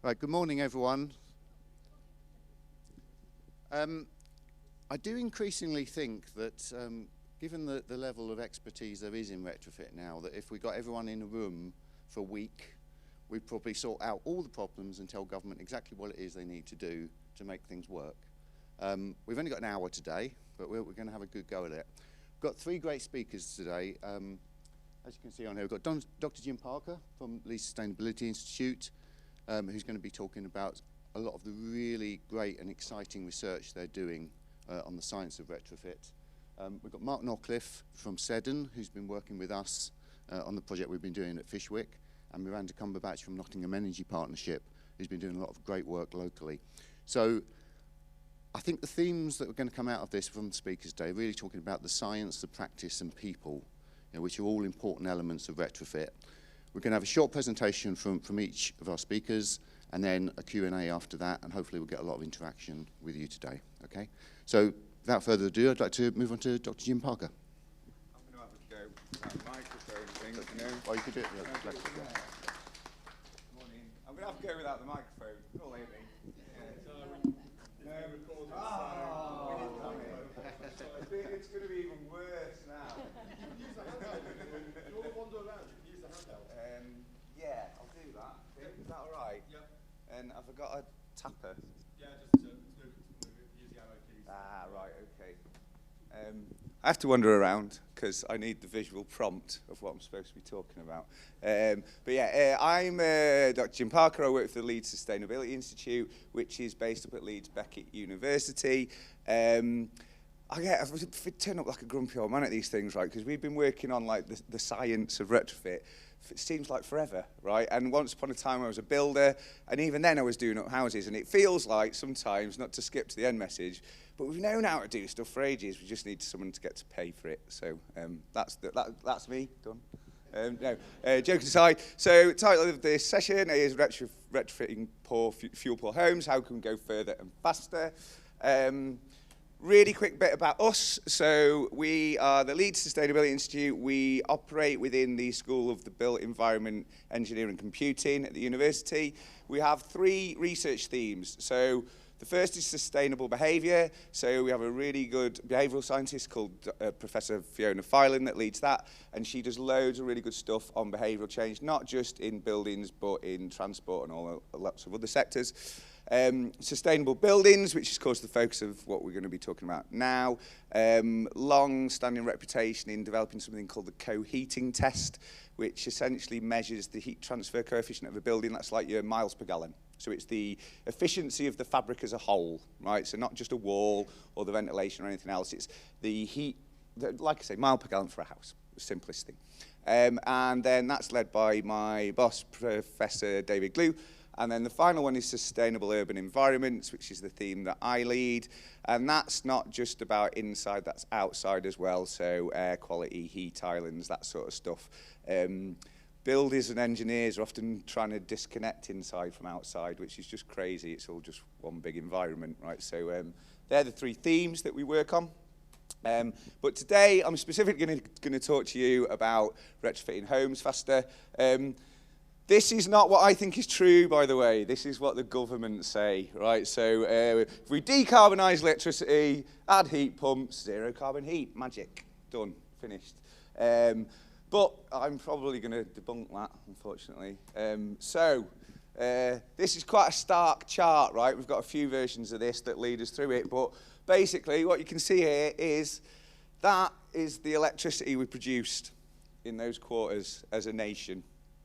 Right, good morning, everyone. I do increasingly think that, given the level of expertise there is in retrofit now, that if we got everyone in a room for a week, we'd probably sort out all the problems and tell government exactly what it is they need to do to make things work. We've only got an hour today, but we're going to have a good go at it. We've got three great speakers today. As you can see on here, we've got Dr. Jim Parker from Leeds Sustainability Institute, who's going to be talking about a lot of the really great and exciting research they're doing on the science of retrofit. We've got Mark Norcliffe from Seddon, who's been working with us on the project we've been doing at Fishwick, and Miranda Cumberbatch from Nottingham Energy Partnership, who's been doing a lot of great work locally. So I think the themes that are going to come out of this from the speakers today, really talking about the science, the practice and people, which are all important elements of retrofit. We're going to have a short presentation from each of our speakers, and then a Q&A after that, and hopefully we'll get a lot of interaction with you today, okay? So without further ado, I'd like to move on to Dr. Jim Parker. I'm going to have a go without the microphone thing, you know. Oh, you could do it. Yeah, Morning. I'm going to have to go without the microphone. Not lately. It's going to be even worse now. Use the handheld. You all wander around, you can use the handheld. Yeah, I'll do that. Is that all right? Yep. And have I got a tapper? Yeah, just move it, use the arrow keys. Ah, right, okay. I have to wander around because I need the visual prompt of what I'm supposed to be talking about. But yeah, I'm Dr. Jim Parker. I work for the Leeds Sustainability Institute, which is based up at Leeds Beckett University. I turn up like a grumpy old man at these things, right? Because we've been working on like the science of retrofit. It seems like forever, right? And once upon a time I was a builder, and even then I was doing up houses. And it feels like sometimes, not to skip to the end message, but we've known how to do stuff for ages. We just need someone to get to pay for it. So that's me done. Joking aside. So the title of this session is Retrofitting Fuel Poor Homes. How can we go further and faster? Really quick bit about us. So we are the Leeds Sustainability Institute. We operate within the School of the Built Environment, Engineering and Computing at the university. We have three research themes. So the first is sustainable behaviour. So we have a really good behavioural scientist called Professor Fiona Filan that leads that. And she does loads of really good stuff on behavioural change, not just in buildings, but in transport and all lots of other sectors. Sustainable buildings, which is, of course, the focus of what we're going to be talking about now. Long-standing reputation in developing something called the co-heating test, which essentially measures the heat transfer coefficient of a building. That's like your miles per gallon. So it's the efficiency of the fabric as a whole, right? So not just a wall or the ventilation or anything else. It's the heat, like I say, mile per gallon for a house, the simplest thing. And then that's led by my boss, Professor David Glue. And then the final one is sustainable urban environments, which is the theme that I lead. And that's not just about inside, that's outside as well. So air quality, heat islands, that sort of stuff. Builders and engineers are often trying to disconnect inside from outside, which is just crazy. It's all just one big environment, right? So they're the three themes that we work on. But today I'm specifically going to talk to you about retrofitting homes faster. This is not what I think is true, by the way. This is what the government say, right? So if we decarbonise electricity, add heat pumps, zero carbon heat, magic, done, finished. But I'm probably going to debunk that, unfortunately. This is quite a stark chart, right? We've got a few versions of this that lead us through it. But basically, what you can see here is that is the electricity we produced in those quarters as a nation.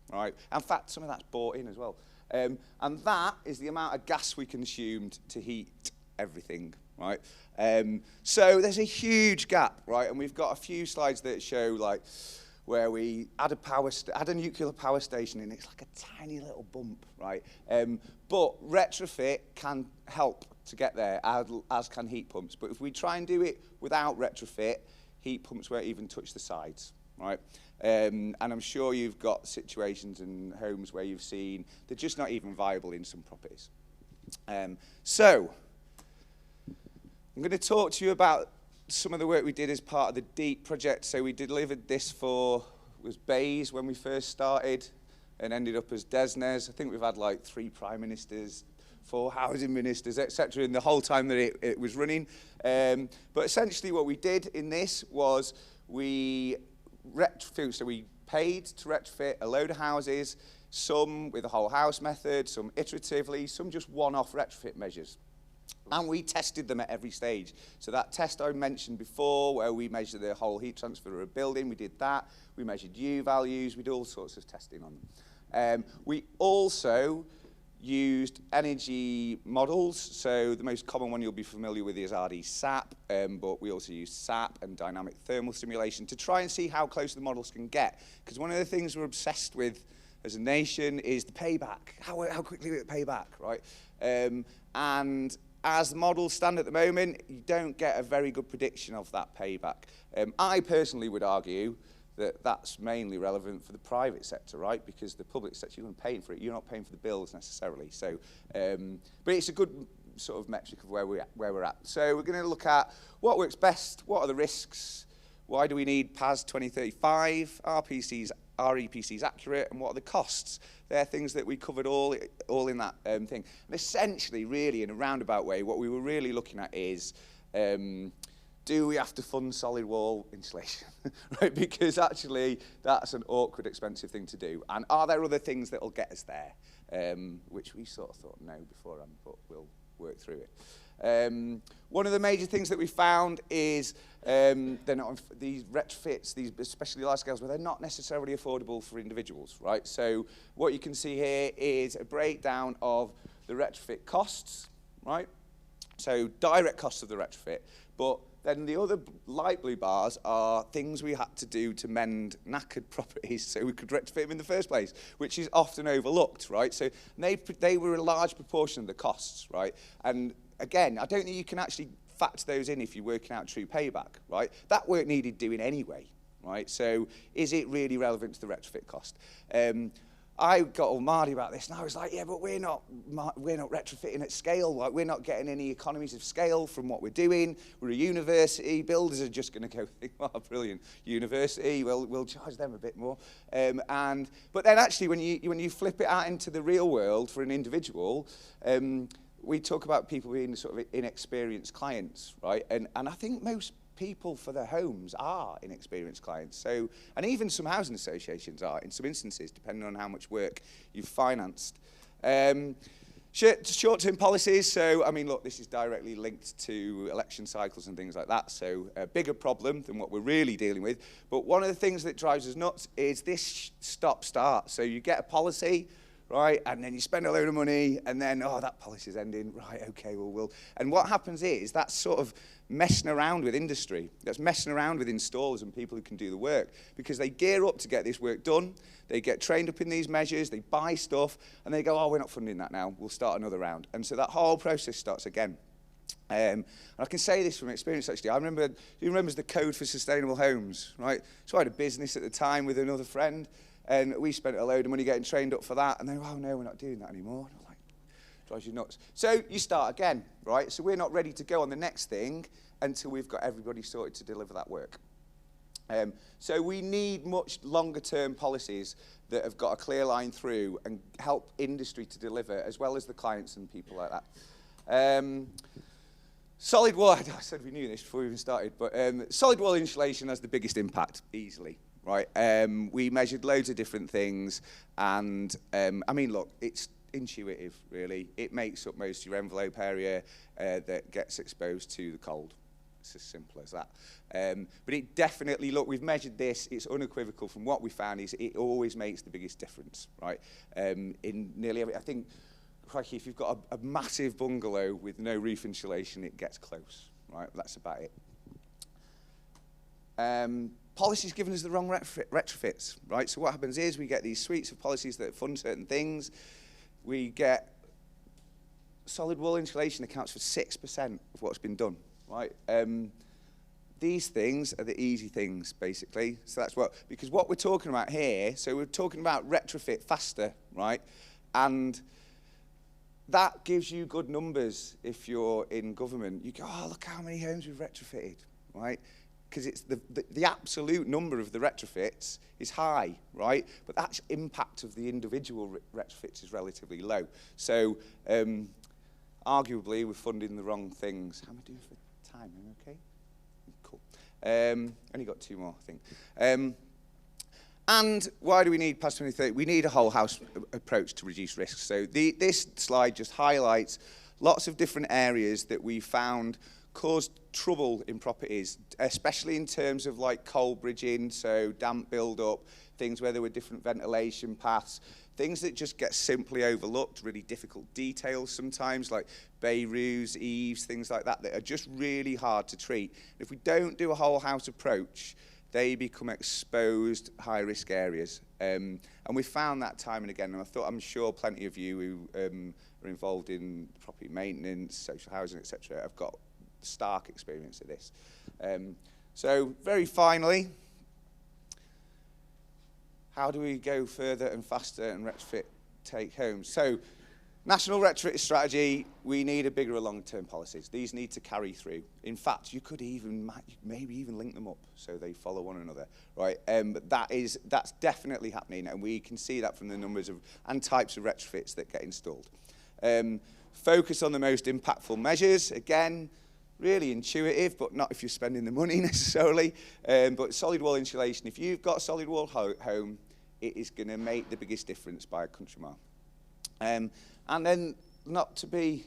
Right. In fact, some of that's bought in as well. And that is the amount of gas we consumed to heat everything, right? So there's a huge gap, right? And we've got a few slides that show, like, where we add a nuclear power station, and it's like a tiny little bump, right? But retrofit can help to get there, as can heat pumps. But if we try and do it without retrofit, heat pumps won't even touch the sides, right? And I'm sure you've got situations in homes where you've seen they're just not even viable in some properties. So I'm going to talk to you about some of the work we did as part of the DEEP project. So we delivered this for, it was Bays when we first started. and ended up as DESNES. I think we've had like 3 prime ministers, 4 housing ministers, etc. in the whole time that it was running. But essentially what we did in this was we paid to retrofit a load of houses, some with a whole house method, some iteratively, some just one-off retrofit measures. And we tested them at every stage. So that test I mentioned before, where we measured the whole heat transfer of a building, we did that. We measured U values, we did all sorts of testing on them. We also used energy models. So the most common one you'll be familiar with is RD-SAP, but we also use SAP and dynamic thermal simulation to try and see how close the models can get. Because one of the things we're obsessed with as a nation is the payback. How quickly will it pay back, right? And as the models stand at the moment, you don't get a very good prediction of that payback. I personally would argue that that's mainly relevant for the private sector, right? Because the public sector, you're paying for it. You're not paying for the bills necessarily. So, but it's a good sort of metric of where we're at. So we're going to look at what works best, what are the risks, why do we need PAS 2035, are EPCs accurate, and what are the costs? They're things that we covered all in that thing. And essentially, really, in a roundabout way, what we were really looking at is, do we have to fund solid wall insulation? Right? Because actually, that's an awkward, expensive thing to do. And are there other things that will get us there? Which we sort of thought no beforehand, but we'll work through it. One of the major things that we found is these retrofits, these especially large scales, where they're not necessarily affordable for individuals, right? So what you can see here is a breakdown of the retrofit costs, right? So direct costs of the retrofit, but then the other light blue bars are things we had to do to mend knackered properties so we could retrofit them in the first place, which is often overlooked, right? So they were a large proportion of the costs, right? And again, I don't think you can actually factor those in if you're working out true payback, right? That work needed doing anyway, right? So is it really relevant to the retrofit cost? I got all mardy about this, and I was like, yeah, but we're not retrofitting at scale. Like, we're not getting any economies of scale from what we're doing. We're a university. Builders are just going to go, oh, brilliant, university, well, we'll charge them a bit more. But then actually, when you flip it out into the real world for an individual, we talk about people being sort of inexperienced clients, right? And I think most people for their homes are inexperienced clients. So, and even some housing associations are in some instances, depending on how much work you've financed. Short-term policies. So, I mean, look, this is directly linked to election cycles and things like that. So, a bigger problem than what we're really dealing with. But one of the things that drives us nuts is this stop-start. So, you get a policy, right, and then you spend a load of money, and then, oh, that policy's ending. Right, okay, well, we'll... And what happens is that's sort of messing around with industry. That's messing around with installers and people who can do the work, because they gear up to get this work done. They get trained up in these measures. They buy stuff, and they go, oh, we're not funding that now. We'll start another round. And so that whole process starts again. And I can say this from experience, actually. I remember, who remembers the Code for Sustainable Homes, right? So I had a business at the time with another friend, and we spent a load of money getting trained up for that, and they were, oh, no, we're not doing that anymore. And I'm like, drives you nuts. So you start again, right? So we're not ready to go on the next thing until we've got everybody sorted to deliver that work. So we need much longer-term policies that have got a clear line through and help industry to deliver, as well as the clients and people like that. Solid wall, I said we knew this before we even started, but solid wall insulation has the biggest impact, easily. Right, we measured loads of different things, and I mean, look, it's intuitive, really. It makes up most of your envelope area that gets exposed to the cold. It's as simple as that. But it definitely, look, we've measured this. It's unequivocal from what we found is it always makes the biggest difference, right? In nearly every, I think, crikey, if you've got a massive bungalow with no roof insulation, it gets close, right? That's about it. Policies giving us the wrong retrofits, right? So what happens is we get these suites of policies that fund certain things. We get solid wall insulation accounts for 6% of what's been done, right? These things are the easy things, basically. So that's what, because what we're talking about here, so we're talking about retrofit faster, right? And that gives you good numbers if you're in government. You go, oh, look how many homes we've retrofitted, right? because it's the absolute number of the retrofits is high, right? But the actual impact of the individual retrofits is relatively low. So arguably, we're funding the wrong things. How am I doing for time? Am I okay? Cool. Only got 2 more, I think. And why do we need past 2030? We need a whole house approach to reduce risks. So this slide just highlights lots of different areas that we found caused trouble in properties, especially in terms of like cold bridging, so damp build-up, things where there were different ventilation paths, things that just get simply overlooked, really difficult details sometimes, like bay roofs, eaves, things like that are just really hard to treat. If we don't do a whole house approach, they become exposed high-risk areas. And we found that time and again, and I'm sure plenty of you who are involved in property maintenance, social housing, etc., have got stark experience of this. So very finally, how do we go further and faster and retrofit take home? So national retrofit strategy, we need a bigger long-term policies. These need to carry through. In fact, you could even maybe even link them up so they follow one another, right? But that's definitely happening, and we can see that from the numbers of and types of retrofits that get installed. Focus on the most impactful measures. Again, really intuitive, but not if you're spending the money necessarily. But solid wall insulation, if you've got a solid wall home, it is going to make the biggest difference by a country mile. And then, not to be,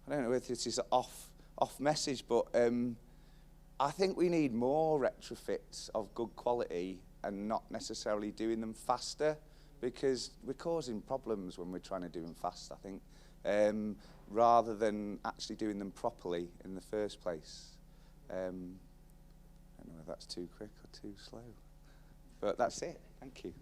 I don't know if this is off message, but I think we need more retrofits of good quality and not necessarily doing them faster, because we're causing problems when we're trying to do them fast, I think, rather than actually doing them properly in the first place. I don't know if that's too quick or too slow, but that's it. Thank you.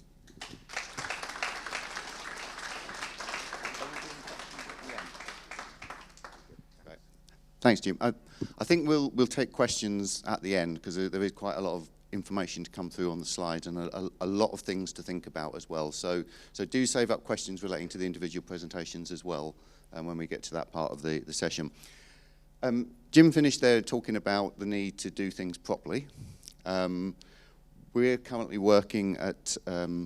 Thanks, Jim. I think we'll take questions at the end, because there is quite a lot of information to come through on the slides and a lot of things to think about as well. So do save up questions relating to the individual presentations as well when we get to that part of the session. Jim finished there talking about the need to do things properly. We're currently working at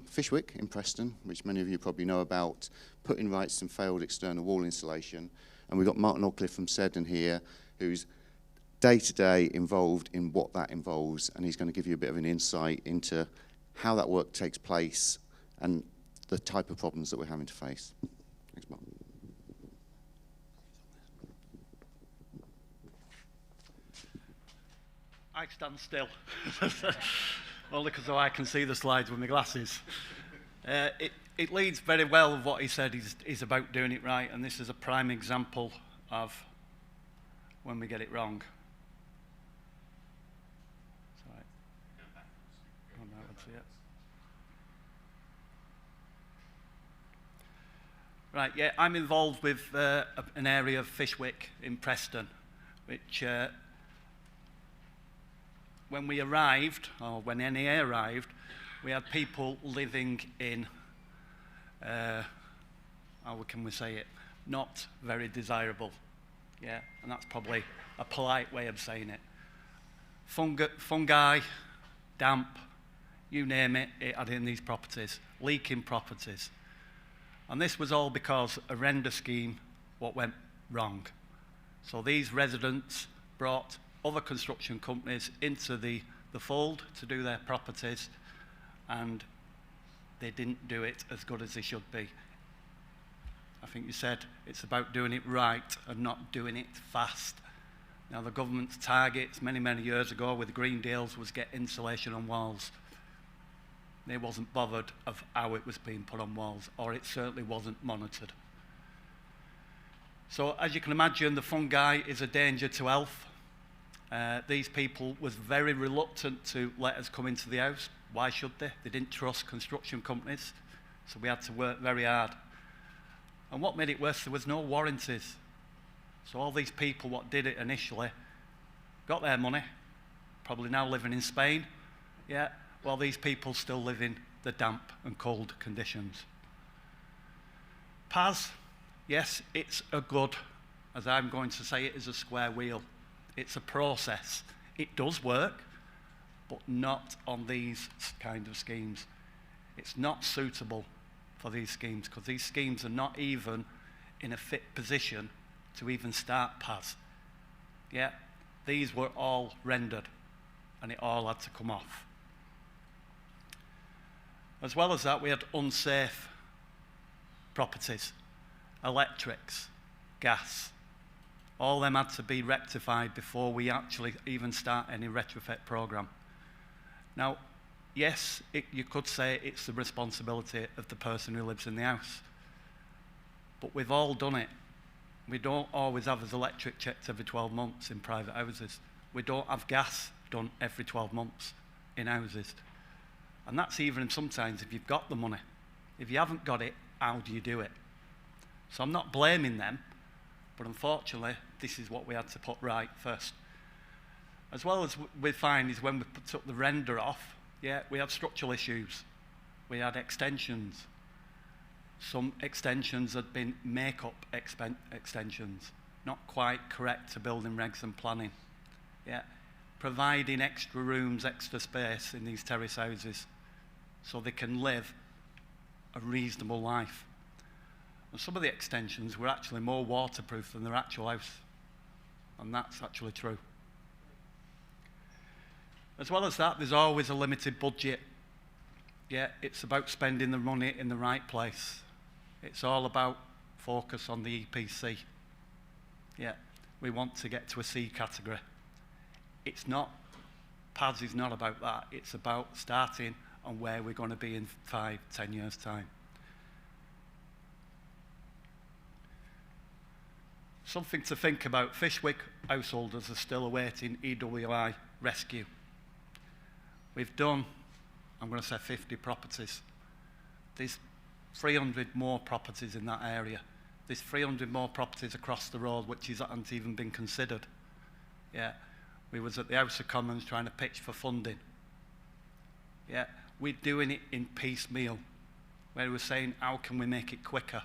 Fishwick in Preston, which many of you probably know about, putting right some failed external wall insulation. And we've got Mark Norcliffe from Seddon here, who's day-to-day involved in what that involves, and he's going to give you a bit of an insight into how that work takes place and the type of problems that we're having to face. Thanks, Mark. I stand still, only because I can see the slides with my glasses. It leads very well with what he said. He's about doing it right, and this is a prime example of when we get it wrong. Sorry. Oh, no, let's see it. Right, yeah, I'm involved with an area of Fishwick in Preston, which when we arrived, or when NEA arrived, we had people living in how can we say it, not very desirable, yeah, and that's probably a polite way of saying it. Fungi, damp, you name it, it had in these properties, leaking properties. And this was all because a render scheme what went wrong. So these residents brought other construction companies into the fold to do their properties, and they didn't do it as good as they should be. I think you said it's about doing it right and not doing it fast. Now, the government's targets many, many years ago with the Green Deals was get insulation on walls. They wasn't bothered of how it was being put on walls, or it certainly wasn't monitored. So, as you can imagine, the fungi is a danger to health. These people was very reluctant to let us come into the house. Why should they? They didn't trust construction companies, so we had to work very hard. And what made it worse, there was no warranties. So all these people what did it initially got their money, probably now living in Spain, yeah, while these people still live in the damp and cold conditions. PAS, yes, it's a good, as I'm going to say it, is a square wheel. It's a process. It does work, but not on these kind of schemes. It's not suitable for these schemes because these schemes are not even in a fit position to even start PAS. Yeah, these were all rendered and it all had to come off. As well as that, we had unsafe properties, electrics, gas. All them had to be rectified before we actually even start any retrofit program. Now, yes, you could say it's the responsibility of the person who lives in the house, but we've all done it. We don't always have his electric checked every 12 months in private houses. We don't have gas done every 12 months in houses. And that's even sometimes if you've got the money. If you haven't got it, how do you do it? So I'm not blaming them, but unfortunately, this is what we had to put right first. As well as we find is when we took the render off, yeah, we had structural issues. We had extensions. Some extensions had been make-up extensions, not quite correct to building regs and planning. Yeah, providing extra rooms, extra space in these terrace houses so they can live a reasonable life. And some of the extensions were actually more waterproof than their actual house. And that's actually true. As well as that, there's always a limited budget. Yeah, it's about spending the money in the right place. It's all about focus on the EPC. Yeah, we want to get to a C category. It's not, PAS is not about that. It's about starting on where we're going to be in 5, 10 years' time. Something to think about, Fishwick householders are still awaiting EWI rescue. We've done, I'm going to say 50 properties. There's 300 more properties in that area. There's 300 more properties across the road which hasn't even been considered. Yeah, we was at the House of Commons trying to pitch for funding. Yeah, we're doing it in piecemeal, where we're saying, how can we make it quicker?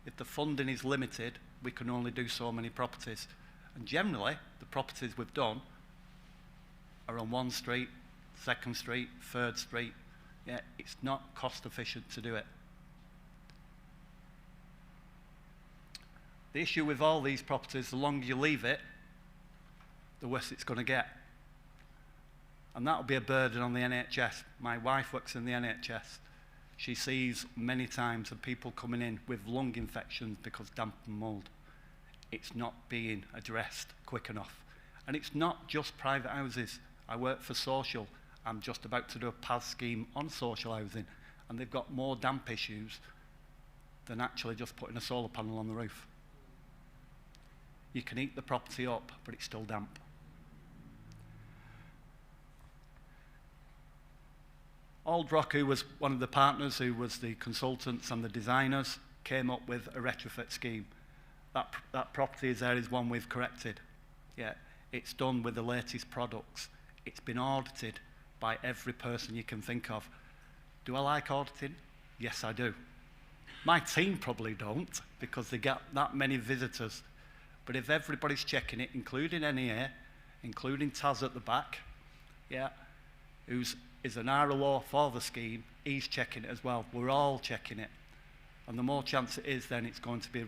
If the funding is limited, we can only do so many properties. And generally, the properties we've done are on 1 street, 2nd street, 3rd street. Yeah, it's not cost efficient to do it. The issue with all these properties, the longer you leave it, the worse it's going to get. And that'll be a burden on the NHS. My wife works in the NHS. She sees many times of people coming in with lung infections because damp and mould. It's not being addressed quick enough. And it's not just private houses. I work for social. I'm just about to do a PAS scheme on social housing, and they've got more damp issues than actually just putting a solar panel on the roof. You can heat the property up, but it's still damp. Old Rock, who was one of the partners, who was the consultants and the designers, came up with a retrofit scheme. That property is there is one we've corrected. Yeah, it's done with the latest products. It's been audited by every person you can think of. Do I like auditing? Yes, I do. My team probably don't, because they get that many visitors. But if everybody's checking it, including NEA, including Taz at the back, yeah, is an RLO for the scheme, he's checking it as well. We're all checking it. And the more chance it is, then it's going to be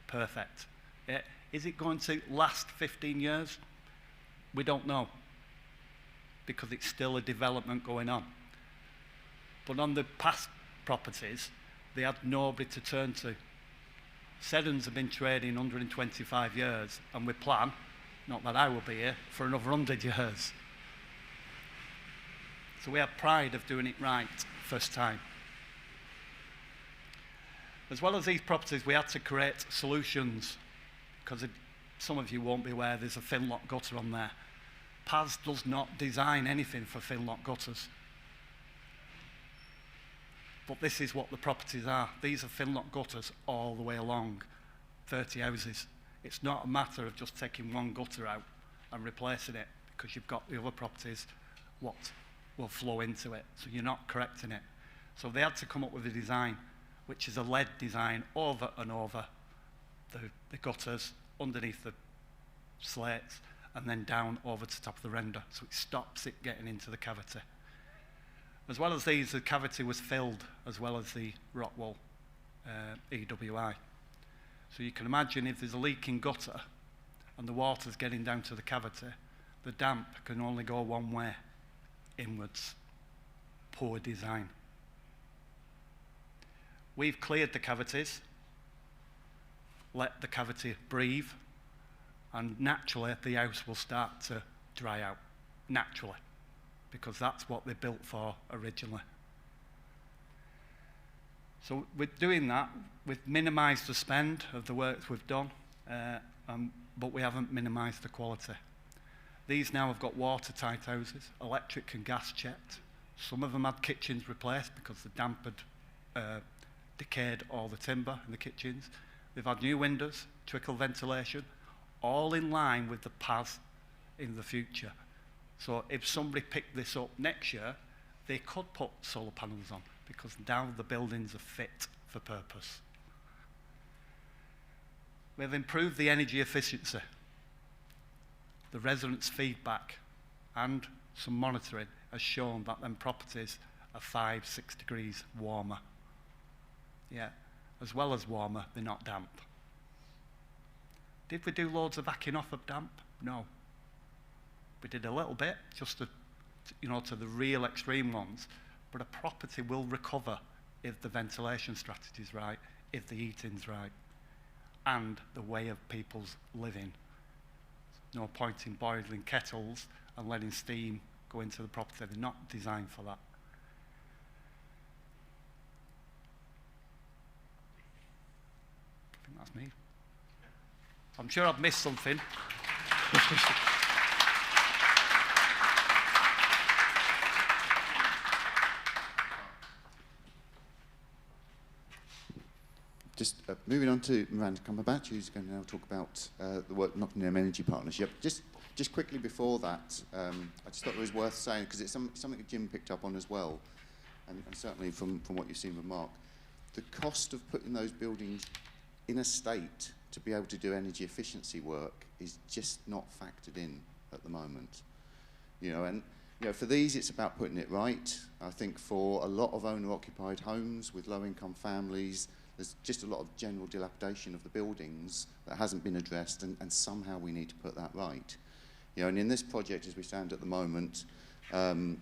perfect. Yeah. Is it going to last 15 years? We don't know, because it's still a development going on. But on the past properties, they had nobody to turn to. Seddon's have been trading 125 years, and we plan, not that I will be here, for another 100 years. So we have pride of doing it right first time. As well as these properties, we had to create solutions, because some of you won't be aware, there's a Finlock gutter on there. PAS does not design anything for Finlock gutters. But this is what the properties are. These are Finlock gutters all the way along, 30 houses. It's not a matter of just taking one gutter out and replacing it, because you've got the other properties what will flow into it, so you're not correcting it. So they had to come up with a design, which is a lead design over and over the gutters, underneath the slates, and then down over to the top of the render, so it stops it getting into the cavity. As well as these, the cavity was filled as well as the rock wall EWI. So you can imagine if there's a leaking gutter and the water's getting down to the cavity, the damp can only go one way, inwards. Poor design. We've cleared the cavities, let the cavity breathe, and naturally the house will start to dry out, naturally, because that's what they're built for originally. So with doing that, we've minimised the spend of the work we've done, but we haven't minimised the quality. These now have got watertight houses, electric and gas checked. Some of them had kitchens replaced because the damp had decayed all the timber in the kitchens. They've had new windows, trickle ventilation, all in line with the PAS in the future. So if somebody picked this up next year, they could put solar panels on because now the buildings are fit for purpose. We've improved the energy efficiency. The residents' feedback and some monitoring has shown that them properties are 5-6 degrees warmer. Yeah, as well as warmer, they're not damp. Did we do loads of backing off of damp? No. We did a little bit, just to, to the real extreme ones, but a property will recover if the ventilation strategy's right, if the heating's right, and the way of people's living. No point in boiling kettles and letting steam go into the property. They're not designed for that. I think that's me. I'm sure I've missed something. Just moving on to Miranda Cumberbatch, who's going to now talk about the work Nottingham Energy Partnership. Just quickly before that, I just thought it was worth saying, because it's something that Jim picked up on as well, and certainly from what you've seen with Mark, the cost of putting those buildings in a state to be able to do energy efficiency work is just not factored in at the moment. And for these, it's about putting it right. I think for a lot of owner-occupied homes with low-income families, there's just a lot of general dilapidation of the buildings that hasn't been addressed, and somehow we need to put that right. And in this project, as we stand at the moment, NEA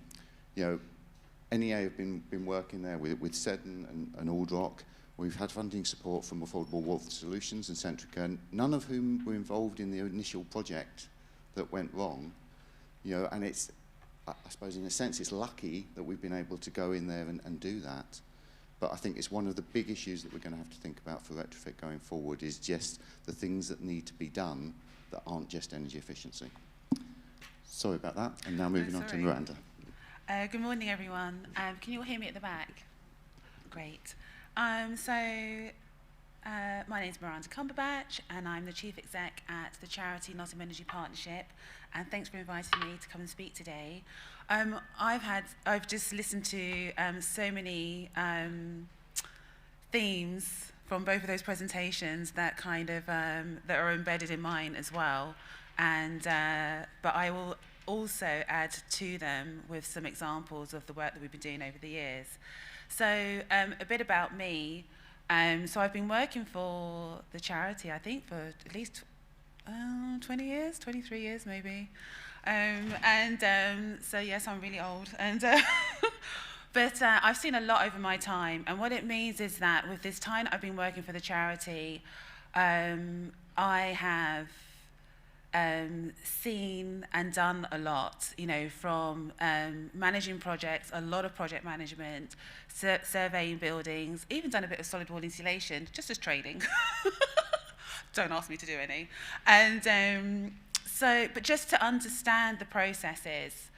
have been working there with Seddon and Aldrock. We've had funding support from Affordable Wealth Solutions and Centrica, none of whom were involved in the initial project that went wrong. And it's, I suppose in a sense, it's lucky that we've been able to go in there and do that. But I think it's one of the big issues that we're going to have to think about for retrofit going forward is just the things that need to be done that aren't just energy efficiency. Sorry about that, and now moving on to Miranda. Good morning, everyone. Can you all hear me at the back? Great. My name's Miranda Cumberbatch, and I'm the Chief Exec at the charity Nottingham Energy Partnership, and thanks for inviting me to come and speak today. I've just listened to so many themes from both of those presentations that kind of that are embedded in mine as well, and but I will also add to them with some examples of the work that we've been doing over the years. So a bit about me. So I've been working for the charity, I think, for at least 20 years, 23 years maybe. So yes, I'm really old. But I've seen a lot over my time. And what it means is that with this time I've been working for the charity, I have seen and done a lot, from managing projects, a lot of project management, surveying buildings, even done a bit of solid wall insulation, just as training. Don't ask me to do any. And but just to understand the processes,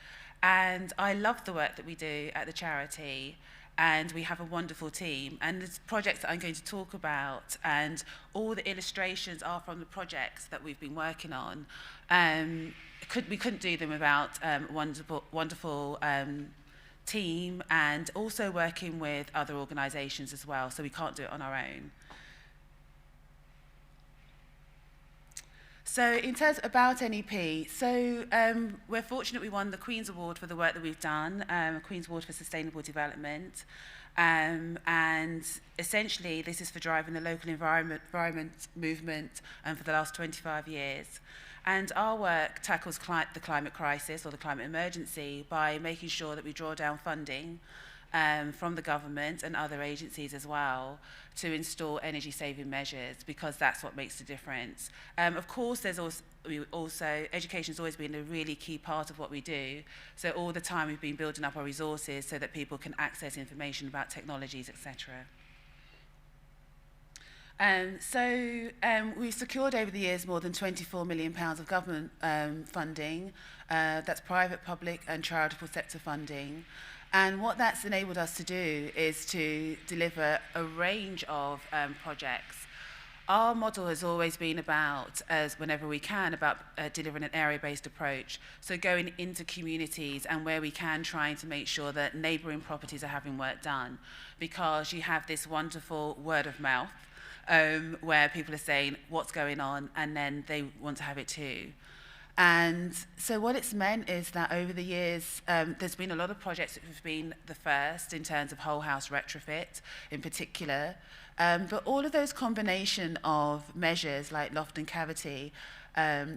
and I love the work that we do at the charity, and we have a wonderful team, and the projects that I'm going to talk about, and all the illustrations are from the projects that we've been working on. We couldn't do them without wonderful team, and also working with other organisations as well, so we can't do it on our own. So in terms about NEP, so we're fortunate we won the Queen's Award for the work that we've done, Queen's Award for Sustainable Development. And essentially, this is for driving the local environment movement for the last 25 years. And our work tackles the climate crisis or the climate emergency by making sure that we draw down funding from the government and other agencies as well to install energy saving measures, because that's what makes the difference. Of course, there's also education's always been a really key part of what we do. So all the time we've been building up our resources so that people can access information about technologies, etc. We've secured over the years more than £24 million of government funding. That's private, public and charitable sector funding. And what that's enabled us to do is to deliver a range of projects. Our model has always been about, as whenever we can, about delivering an area-based approach. So going into communities and where we can, trying to make sure that neighbouring properties are having work done, because you have this wonderful word of mouth where people are saying what's going on and then they want to have it too. And so what it's meant is that over the years, there's been a lot of projects that have been the first in terms of whole house retrofit in particular. But all of those combination of measures like loft and cavity,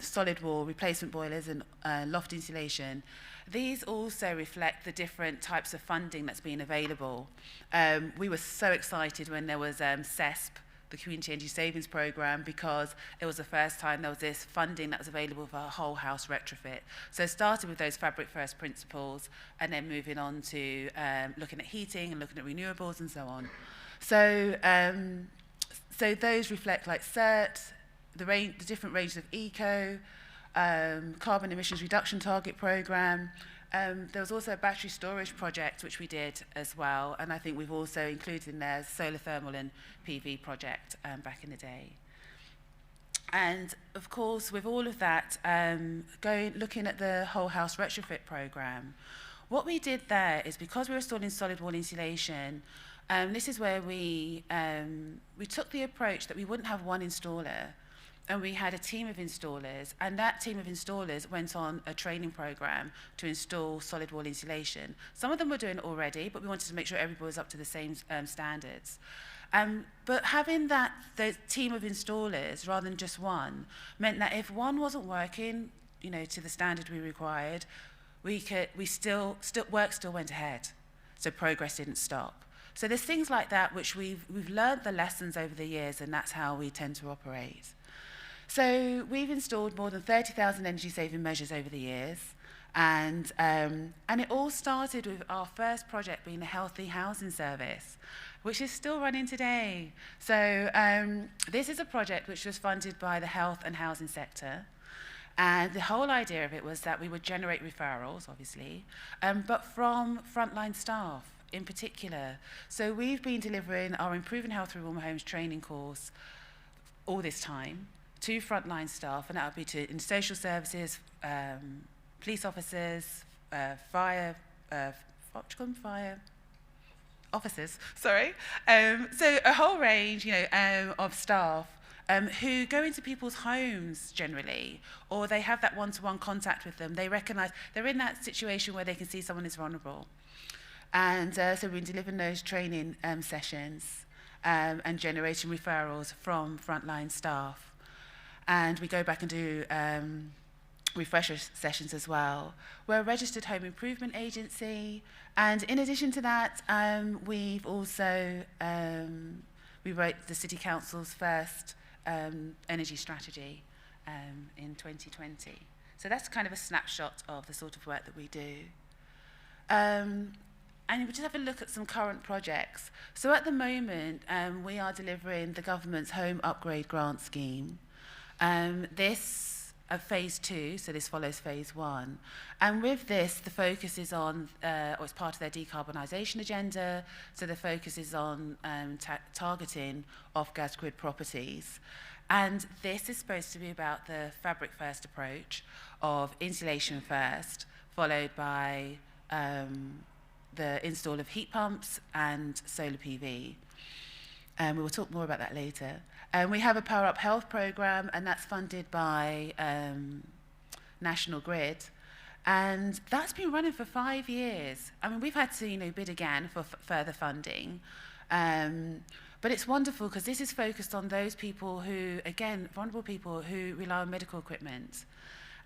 solid wall, replacement boilers and loft insulation, these also reflect the different types of funding that's been available. We were so excited when there was CESP, the Community Energy Savings Programme, because it was the first time there was this funding that was available for a whole house retrofit. So it started with those fabric first principles and then moving on to looking at heating and looking at renewables and so on. So those reflect like CERT, the different ranges of eco, carbon emissions reduction target programme. There was also a battery storage project which we did as well, and I think we've also included in there solar thermal and PV project back in the day. And of course, with all of that, looking at the whole house retrofit programme, what we did there is, because we were installing solid wall insulation, this is where we took the approach that we wouldn't have one installer, and we had a team of installers, and that team of installers went on a training program to install solid wall insulation. Some of them were doing it already, but we wanted to make sure everybody was up to the same standards. But having the team of installers rather than just one meant that if one wasn't working, to the standard we required, work still went ahead. So progress didn't stop. So there's things like that which we've learned the lessons over the years, and that's how we tend to operate. So we've installed more than 30,000 energy-saving measures over the years, and it all started with our first project being a healthy housing service, which is still running today. So this is a project which was funded by the health and housing sector, and the whole idea of it was that we would generate referrals, obviously, but from frontline staff in particular. So we've been delivering our Improving Health Through Warmer Homes training course all this time to frontline staff, and that would be in social services, police officers, fire officers, sorry. So a whole range, of staff who go into people's homes generally, or they have that one-to-one contact with them. They recognise they're in that situation where they can see someone is vulnerable. And so we've been delivering those training sessions and generating referrals from frontline staff. And we go back and do refresher sessions as well. We're a registered home improvement agency, and in addition to that, we've also we wrote the City Council's first energy strategy in 2020. So that's kind of a snapshot of the sort of work that we do. And we just have a look at some current projects. So at the moment, we are delivering the government's Home Upgrade Grant Scheme. This phase 2, so this follows phase 1. And with this, the focus is on, or it's part of their decarbonisation agenda, so the focus is on targeting off-gas grid properties. And this is supposed to be about the fabric first approach of insulation first, followed by the install of heat pumps and solar PV. We will talk more about that later. We have a Power Up Health programme, and that's funded by National Grid. And that's been running for 5 years. I mean, we've had to, bid again for further funding. But it's wonderful because this is focused on those people who, again, vulnerable people who rely on medical equipment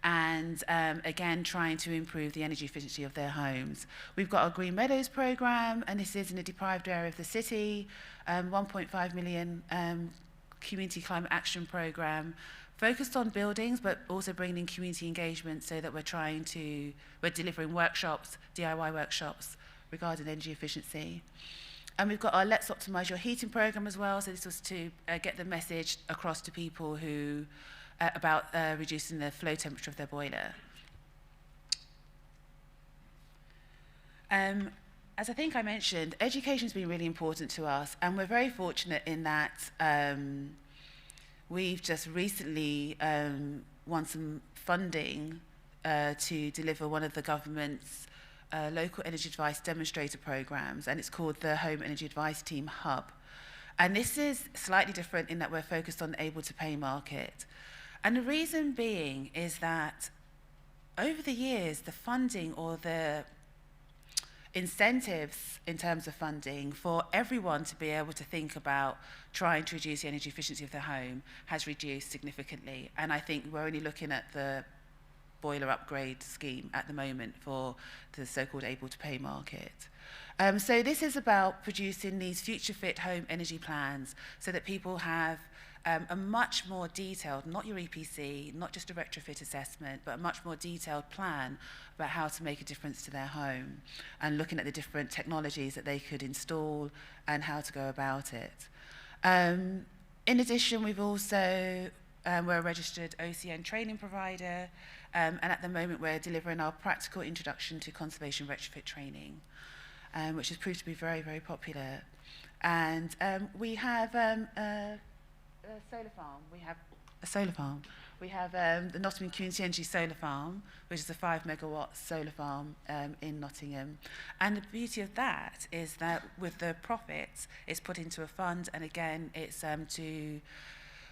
and, again, trying to improve the energy efficiency of their homes. We've got our Green Meadows programme, and this is in a deprived area of the city, 1.5 million community climate action programme, focused on buildings, but also bringing in community engagement so that we're delivering workshops, DIY workshops regarding energy efficiency. And we've got our Let's Optimise Your Heating programme as well. So this was to get the message across to people who, about reducing the flow temperature of their boiler. As I think I mentioned, education's been really important to us, and we're very fortunate in that we've just recently won some funding to deliver one of the government's local energy advice demonstrator programs, and it's called the Home Energy Advice Team Hub. And this is slightly different in that we're focused on the able to pay market. And the reason being is that over the years, the funding or the incentives in terms of funding for everyone to be able to think about trying to reduce the energy efficiency of their home has reduced significantly. And I think we're only looking at the boiler upgrade scheme at the moment for the so-called able to pay market. So this is about producing these future fit home energy plans so that people have a much more detailed, not your EPC, not just a retrofit assessment, but a much more detailed plan about how to make a difference to their home and looking at the different technologies that they could install and how to go about it. In addition, we've also, we're a registered OCN training provider, and at the moment we're delivering our practical introduction to conservation retrofit training, which has proved to be very, very popular. And we have a solar farm. We have a solar farm. We have the Nottingham Community Energy Solar Farm, which is a 5 megawatt solar farm in Nottingham. And the beauty of that is that with the profits, it's put into a fund, and again, it's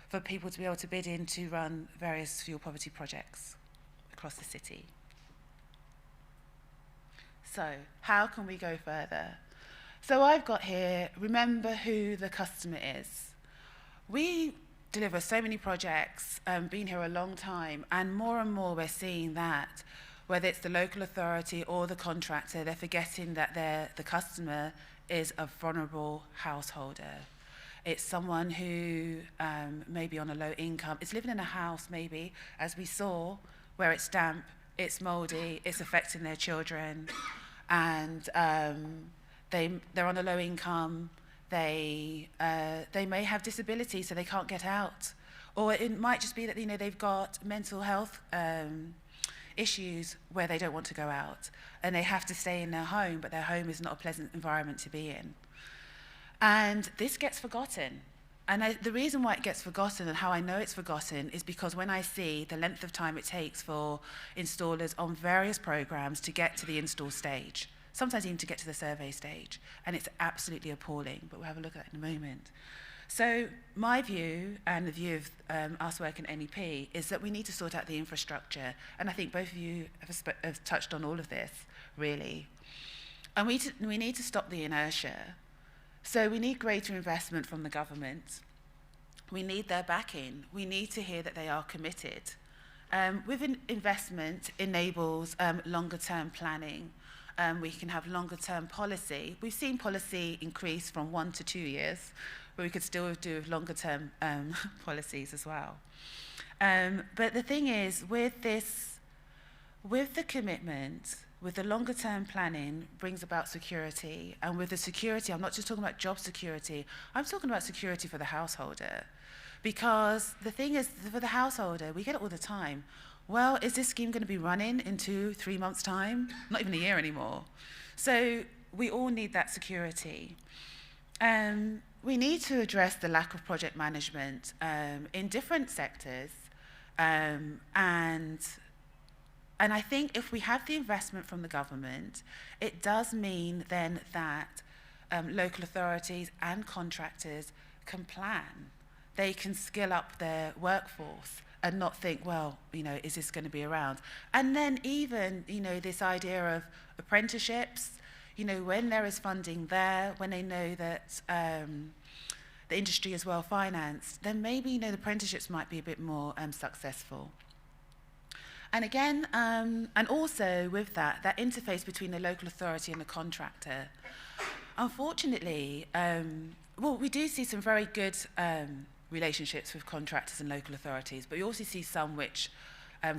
for people to be able to bid in to run various fuel poverty projects across the city. So, how can we go further? So I've got here, remember who the customer is. We deliver so many projects, been here a long time, and more we're seeing that, whether it's the local authority or the contractor, they're forgetting that the customer is a vulnerable householder. It's someone who may be on a low income, it's living in a house maybe, as we saw, where it's damp, it's mouldy, it's affecting their children, and they're on a low income. They may have disability, so they can't get out. Or it might just be that they've got mental health issues where they don't want to go out. And they have to stay in their home, but their home is not a pleasant environment to be in. And this gets forgotten. And the reason why it gets forgotten and how I know it's forgotten is because when I see the length of time it takes for installers on various programs to get to the install stage, sometimes even to get to the survey stage, and it's absolutely appalling, but we'll have a look at that in a moment. So my view, and the view of us working at NEP, is that we need to sort out the infrastructure, and I think both of you have touched on all of this, really. And we need to stop the inertia. So we need greater investment from the government. We need their backing. We need to hear that they are committed. With investment enables longer-term planning. We can have longer-term policy. We've seen policy increase from 1 to 2 years, but we could still do longer-term policies as well. But the thing is, with the commitment, with the longer-term planning, brings about security. And with the security, I'm not just talking about job security, I'm talking about security for the householder. Because the thing is, for the householder, we get it all the time. Well, is this scheme going to be running in 2-3 months' time? Not even a year anymore. So we all need that security. We need to address the lack of project management in different sectors. And I think if we have the investment from the government, it does mean then that local authorities and contractors can plan. they can skill up their workforce and not think, well, is this going to be around? And then even, this idea of apprenticeships, when there is funding there, when they know that the industry is well financed, then maybe, the apprenticeships might be a bit more successful. And again, and also with that interface between the local authority and the contractor. Unfortunately, we do see some very good relationships with contractors and local authorities, but we also see some which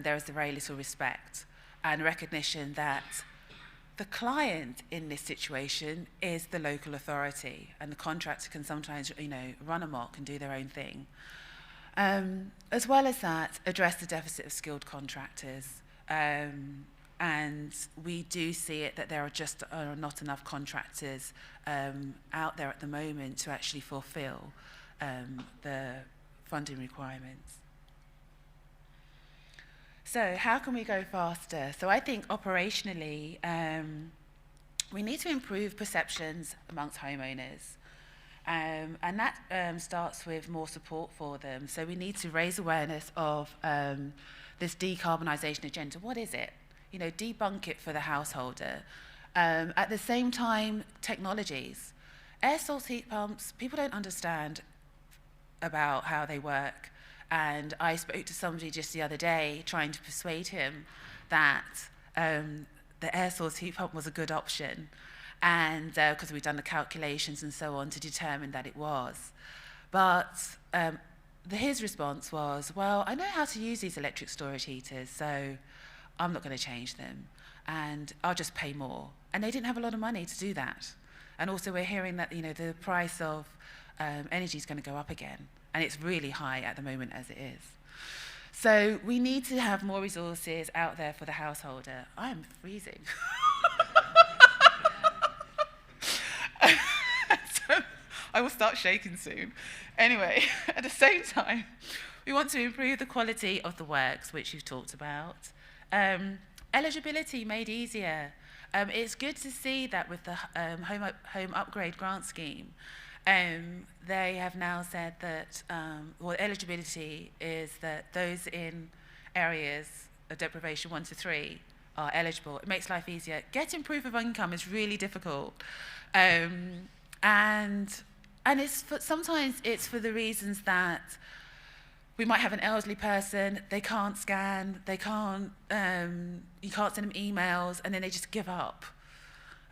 there is very little respect and recognition that the client in this situation is the local authority, and the contractor can sometimes, run amok and do their own thing. As well as that, address the deficit of skilled contractors. And we do see it that there are not enough contractors out there at the moment to actually fulfill the funding requirements. So how can we go faster? So I think operationally, we need to improve perceptions amongst homeowners. And that starts with more support for them. So we need to raise awareness of this decarbonisation agenda. What is it? Debunk it for the householder. At the same time, technologies. Air source heat pumps, people don't understand about how they work. And I spoke to somebody just the other day trying to persuade him that the air source heat pump was a good option. And because we'd done the calculations and so on to determine that it was. But his response was, well, I know how to use these electric storage heaters, so I'm not going to change them, and I'll just pay more. And they didn't have a lot of money to do that. And also we're hearing that, the price of energy is going to go up again, and it's really high at the moment as it is. So we need to have more resources out there for the householder. I'm freezing. I will start shaking soon. Anyway, at the same time, we want to improve the quality of the works, which you've talked about. Eligibility made easier. It's good to see that with the home upgrade grant scheme, they have now said that eligibility is that those in areas of deprivation 1 to 3 are eligible. It makes life easier. Getting proof of income is really difficult. And sometimes it's for the reasons that we might have an elderly person, they can't scan, you can't send them emails, and then they just give up.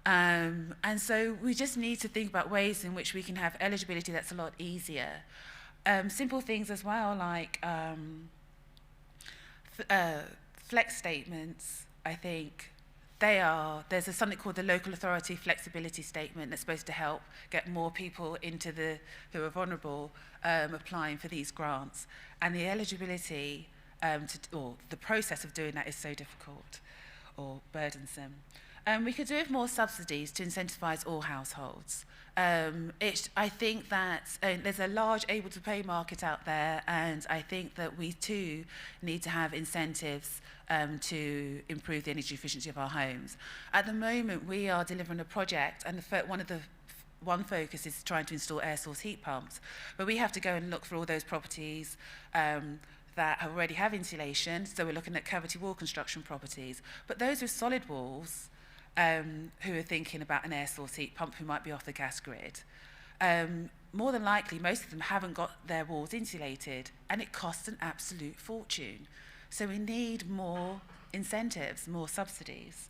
And so we just need to think about ways in which we can have eligibility that's a lot easier. Simple things as well, like flex statements, I think. There's something called the local authority flexibility statement that's supposed to help get more people who are vulnerable applying for these grants. And the eligibility, or the process of doing that is so difficult or burdensome. We could do with more subsidies to incentivise all households. I think that there's a large able-to-pay market out there, and I think that we too need to have incentives to improve the energy efficiency of our homes. At the moment, we are delivering a project, and one focus is trying to install air source heat pumps, but we have to go and look for all those properties that already have insulation, so we're looking at cavity wall construction properties. But those with solid walls, who are thinking about an air source heat pump who might be off the gas grid, more than likely, most of them haven't got their walls insulated, and it costs an absolute fortune. So we need more incentives, more subsidies.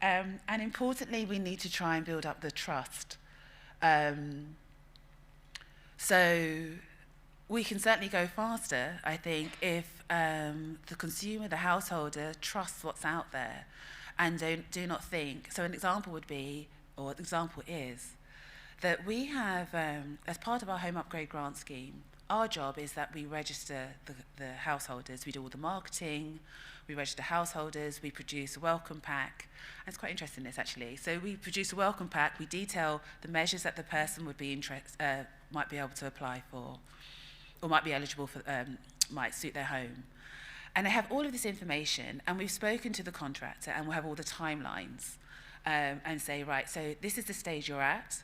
And importantly, we need to try and build up the trust. So we can certainly go faster, I think, if the consumer, the householder, trusts what's out there and do not think. So an example would be, or the example is, that we have, as part of our home upgrade grant scheme, our job is that we register the householders. We do all the marketing, we register householders, we produce a welcome pack. And it's quite interesting, this actually. So we produce a welcome pack, we detail the measures that the person would be might be able to apply for, or might be eligible for, might suit their home. And they have all of this information, and we've spoken to the contractor, and we'll have all the timelines, and say, right, so this is the stage you're at,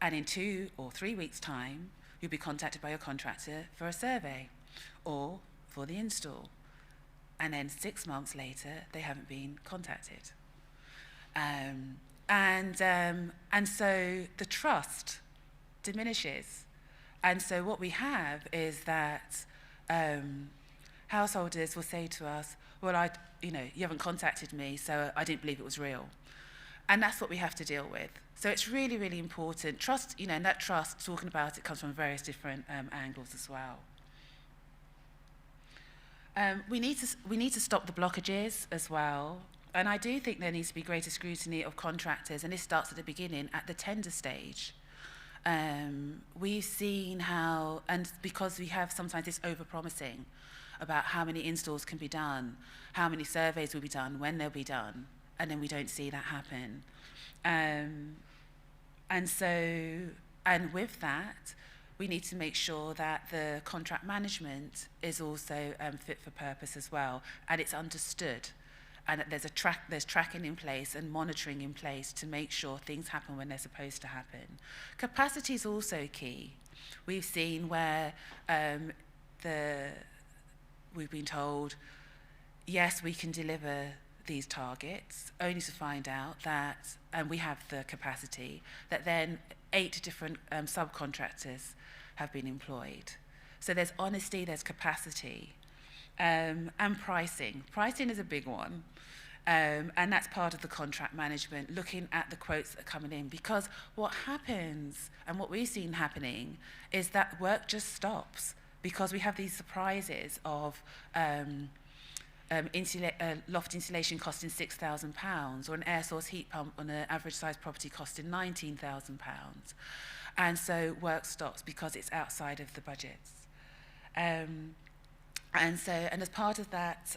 and in 2 or 3 weeks' time, you'll be contacted by your contractor for a survey or for the install. And then 6 months later, they haven't been contacted. And so the trust diminishes. And so what we have is that householders will say to us, well, you haven't contacted me, so I didn't believe it was real. And that's what we have to deal with. So it's really, really important. Trust, and that trust, talking about it, comes from various different angles as well. We need to stop the blockages as well. And I do think there needs to be greater scrutiny of contractors, and this starts at the beginning, at the tender stage. We've seen how, and because we have sometimes this over-promising about how many installs can be done, how many surveys will be done, when they'll be done, and then we don't see that happen. And with that, we need to make sure that the contract management is also fit for purpose as well, and it's understood, and that there's tracking in place and monitoring in place to make sure things happen when they're supposed to happen. Capacity is also key. We've seen where we've been told, yes, we can deliver these targets, only to find out that, and we have the capacity, that then 8 different subcontractors have been employed. So there's honesty, there's capacity, and pricing. Pricing is a big one, and that's part of the contract management, looking at the quotes that are coming in, because what happens, and what we've seen happening, is that work just stops, because we have these surprises of loft insulation costing £6,000 or an air source heat pump on an average size property costing £19,000. And so work stops because it's outside of the budgets. And as part of that,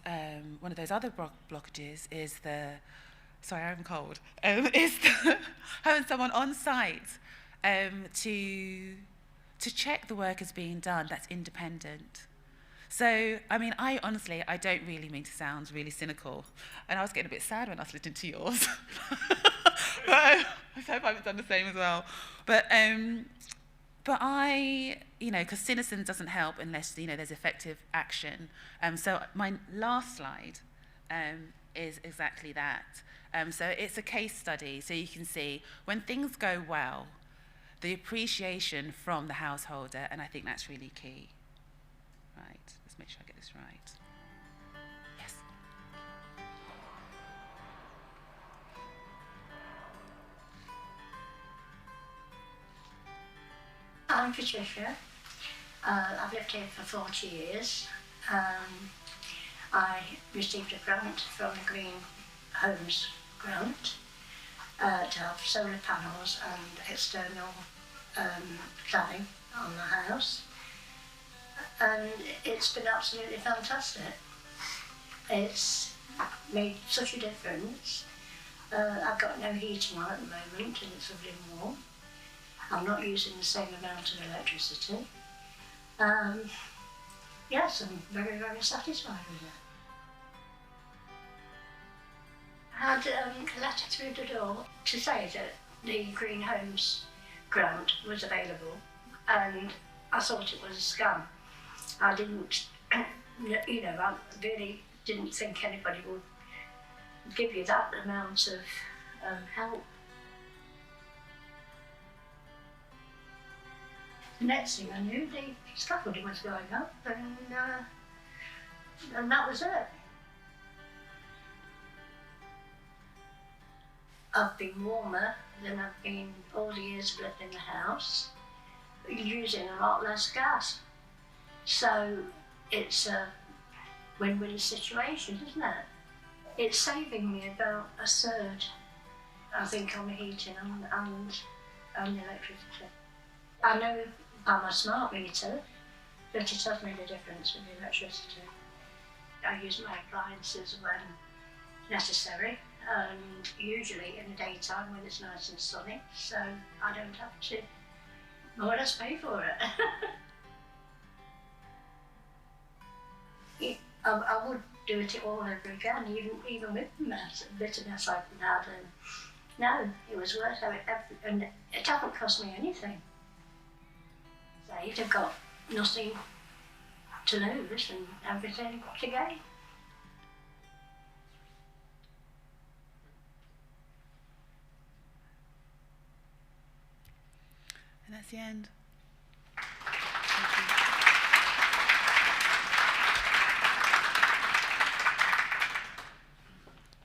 one of those other blockages is sorry, I'm cold, is having someone on site to check the work is being done that's independent. So, I honestly don't really mean to sound really cynical, and I was getting a bit sad when I was listening to yours. But I hope I haven't done the same as well. But because cynicism doesn't help unless, there's effective action. So my last slide is exactly that. So it's a case study, so you can see when things go well, the appreciation from the householder, and I think that's really key. Right, let's make sure I get this right. Yes. I'm Patricia. I've lived here for 40 years. I received a grant from the Green Homes grant to have solar panels and external planning on the house. And it's been absolutely fantastic. It's made such a difference. I've got no heating on at the moment and it's lovely and warm. I'm not using the same amount of electricity. Yes, I'm very, very satisfied with it. I had a letter through the door to say that the Green Homes grant was available, and I thought it was a scam. I didn't, I really didn't think anybody would give you that amount of help. The next thing I knew, the scaffolding was going up, and that was it. I've been warmer than I've been all the years I've lived in the house, using a lot less gas. So it's a win-win situation, isn't it? It's saving me about a third, I think, on the heating and the electricity. I know I'm a smart meter, but it has made a difference with the electricity. I use my appliances when necessary, and usually in the daytime when it's nice and sunny, so I don't have to more or less pay for it. I would do it all over again, even with the mess, a bit of mess I've had. And no, it was worth it, and it hasn't cost me anything. They've got nothing to lose and everything to gain. And that's the end.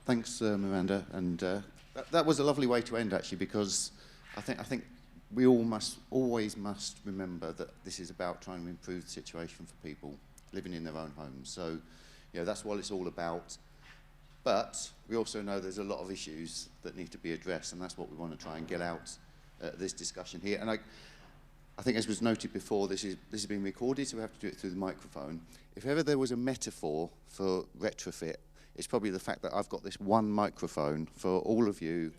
Thanks, Miranda, and that was a lovely way to end, actually, because I think we always must remember that this is about trying to improve the situation for people living in their own homes. So, that's what it's all about. But we also know there's a lot of issues that need to be addressed, and that's what we want to try and get out this discussion here. And I think, as was noted before, this is being recorded, so we have to do it through the microphone. If ever there was a metaphor for retrofit, it's probably the fact that I've got this one microphone for all of you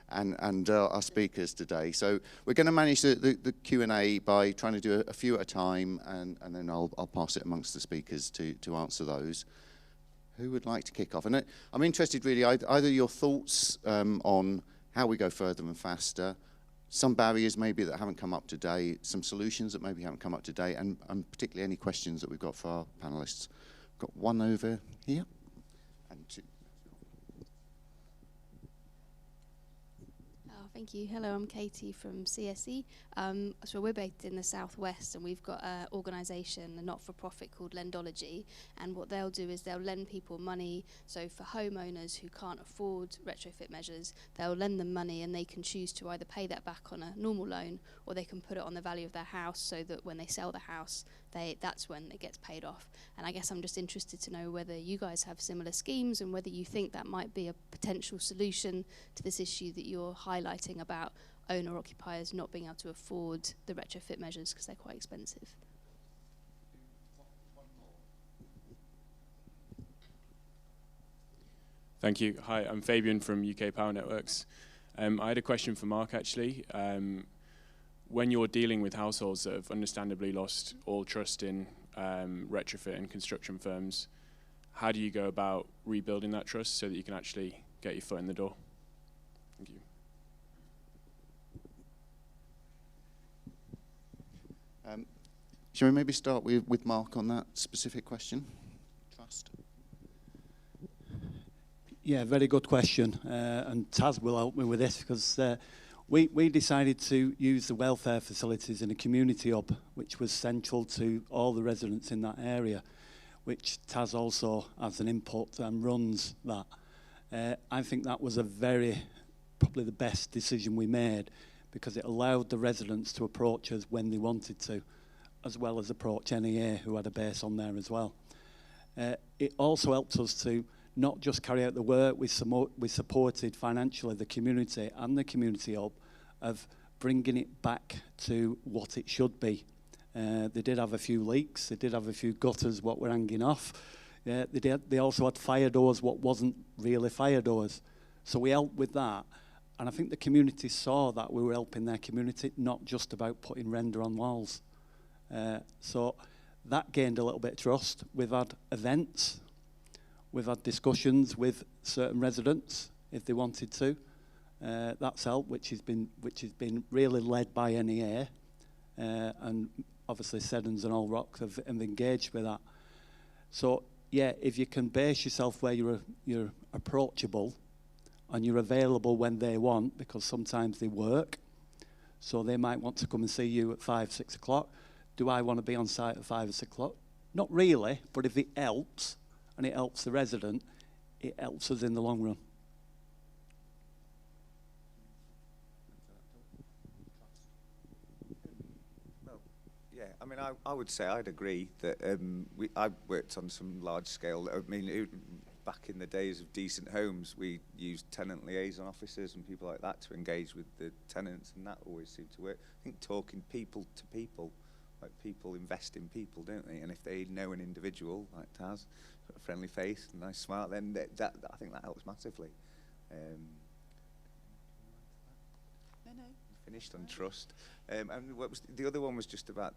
and our speakers today. So we're going to manage the Q&A by trying to do a few at a time, and then I'll pass it amongst the speakers to answer those. Who would like to kick off? And I'm interested, really, either your thoughts on how we go further and faster, some barriers maybe that haven't come up today, some solutions that maybe haven't come up today, and particularly any questions that we've got for our panellists. Got one over here. And two. Thank you. Hello, I'm Katie from CSE. So we're based in the southwest, and we've got an organisation, a not-for-profit called Lendology, and what they'll do is they'll lend people money. So for homeowners who can't afford retrofit measures, they'll lend them money, and they can choose to either pay that back on a normal loan, or they can put it on the value of their house, so that when they sell the house, that's when it gets paid off. And I guess I'm just interested to know whether you guys have similar schemes, and whether you think that might be a potential solution to this issue that you're highlighting about owner-occupiers not being able to afford the retrofit measures because they're quite expensive. Thank you. Hi, I'm Fabian from UK Power Networks. I had a question for Mark, actually. When you're dealing with households that have understandably lost all trust in retrofit and construction firms, how do you go about rebuilding that trust so that you can actually get your foot in the door? Thank you. Shall we maybe start with Mark on that specific question? Trust. Yeah, very good question. And Taz will help me with this, because we decided to use the welfare facilities in a community hub, which was central to all the residents in that area, which Taz also has an input and runs that. I think that was probably the best decision we made, because it allowed the residents to approach us when they wanted to, as well as approach NEA, who had a base on there as well. It also helped us to not just carry out the work, we supported financially the community and the community hub of bringing it back to what it should be. They did have a few leaks, they did have a few gutters what were hanging off. They also had fire doors what wasn't really fire doors. So we helped with that. And I think the community saw that we were helping their community, not just about putting render on walls. So that gained a little bit of trust. We've had events, we've had discussions with certain residents if they wanted to. That's helped, which has been really led by NEA, and obviously Seddon's and All Rock have engaged with that. So yeah, if you can base yourself where you're approachable and you're available when they want, because sometimes they work, so they might want to come and see you at 5, 6 o'clock. Do I want to be on site at 5 or 6 o'clock? Not really, but if it helps, and it helps the resident, it helps us in the long run. Well, yeah, I mean, I would say I'd agree that I worked on some large scale, back in the days of decent homes, we used tenant liaison officers and people like that to engage with the tenants, and that always seemed to work. I think talking people to people, like people invest in people, don't they? And if they know an individual like Taz, a friendly face, a nice smile, then that I think that helps massively. No. Finished on trust. And what was the other one was just about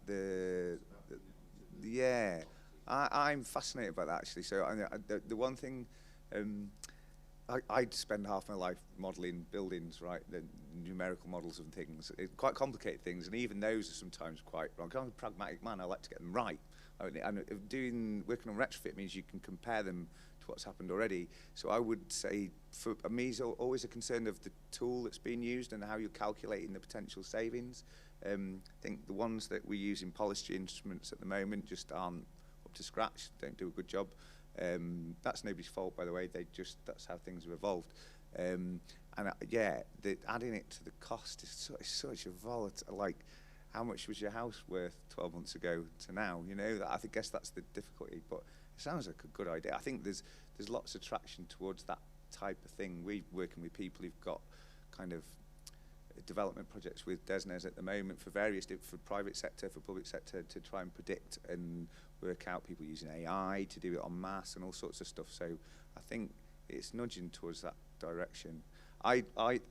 yeah. I'm fascinated by that, actually. So the one thing, I'd spend half my life modelling buildings, right? The numerical models and things, quite complicated things, and even those are sometimes quite wrong. I'm a pragmatic man. I like to get them right. And working on retrofit means you can compare them to what's happened already. So I would say, for me, it's always a concern of the tool that's being used and how you're calculating the potential savings. I think the ones that we use in polishing instruments at the moment just aren't up to scratch, don't do a good job. That's nobody's fault, by the way. That's how things have evolved. Adding it to the cost is such a volatile. Like, how much was your house worth 12 months ago to now? You know, I guess that's the difficulty. But it sounds like a good idea. I think there's lots of traction towards that type of thing. We're working with people who've got kind of development projects with DESNES at the moment for private sector, for public sector, to try and predict and work out, people using AI to do it en masse and all sorts of stuff. So I think it's nudging towards that direction. Do you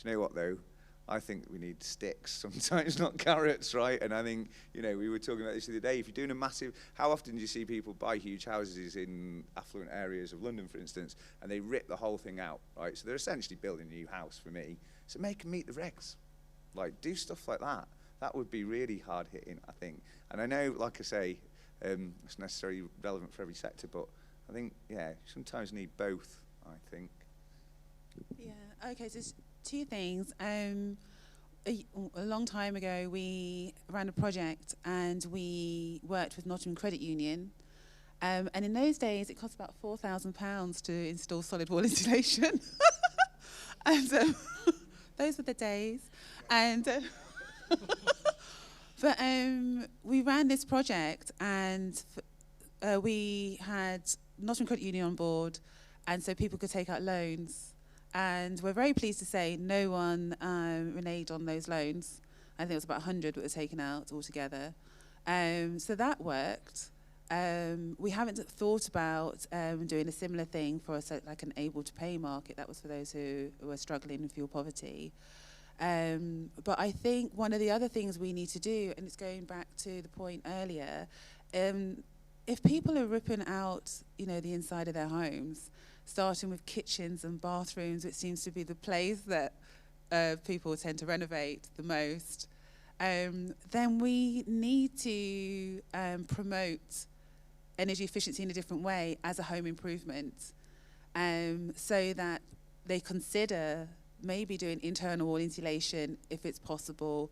know what though? I think we need sticks sometimes, not carrots, right? And I think, you know, we were talking about this the other day. If you're doing a massive, how often do you see people buy huge houses in affluent areas of London, for instance, and they rip the whole thing out, right? So they're essentially building a new house for me. So make them meet the regs. Like, do stuff like that. That would be really hard hitting, I think. And I know, like I say, it's necessarily relevant for every sector, but I think, yeah, sometimes need both, I think. Yeah, okay, so two things. A long time ago, we ran a project and we worked with Nottingham Credit Union. And in those days, it cost about £4,000 to install solid wall insulation. And those were the days. And but we ran this project, and we had Nottingham Credit Union on board, and so people could take out loans. And we're very pleased to say no one reneged on those loans. I think it was about 100 that were taken out altogether. So that worked. We haven't thought about doing a similar thing for like an able-to-pay market. That was for those who were struggling with fuel poverty. But I think one of the other things we need to do, and it's going back to the point earlier, if people are ripping out, you know, the inside of their homes, starting with kitchens and bathrooms, which seems to be the place that people tend to renovate the most, then we need to promote energy efficiency in a different way as a home improvement, so that they consider maybe doing internal wall insulation, if it's possible,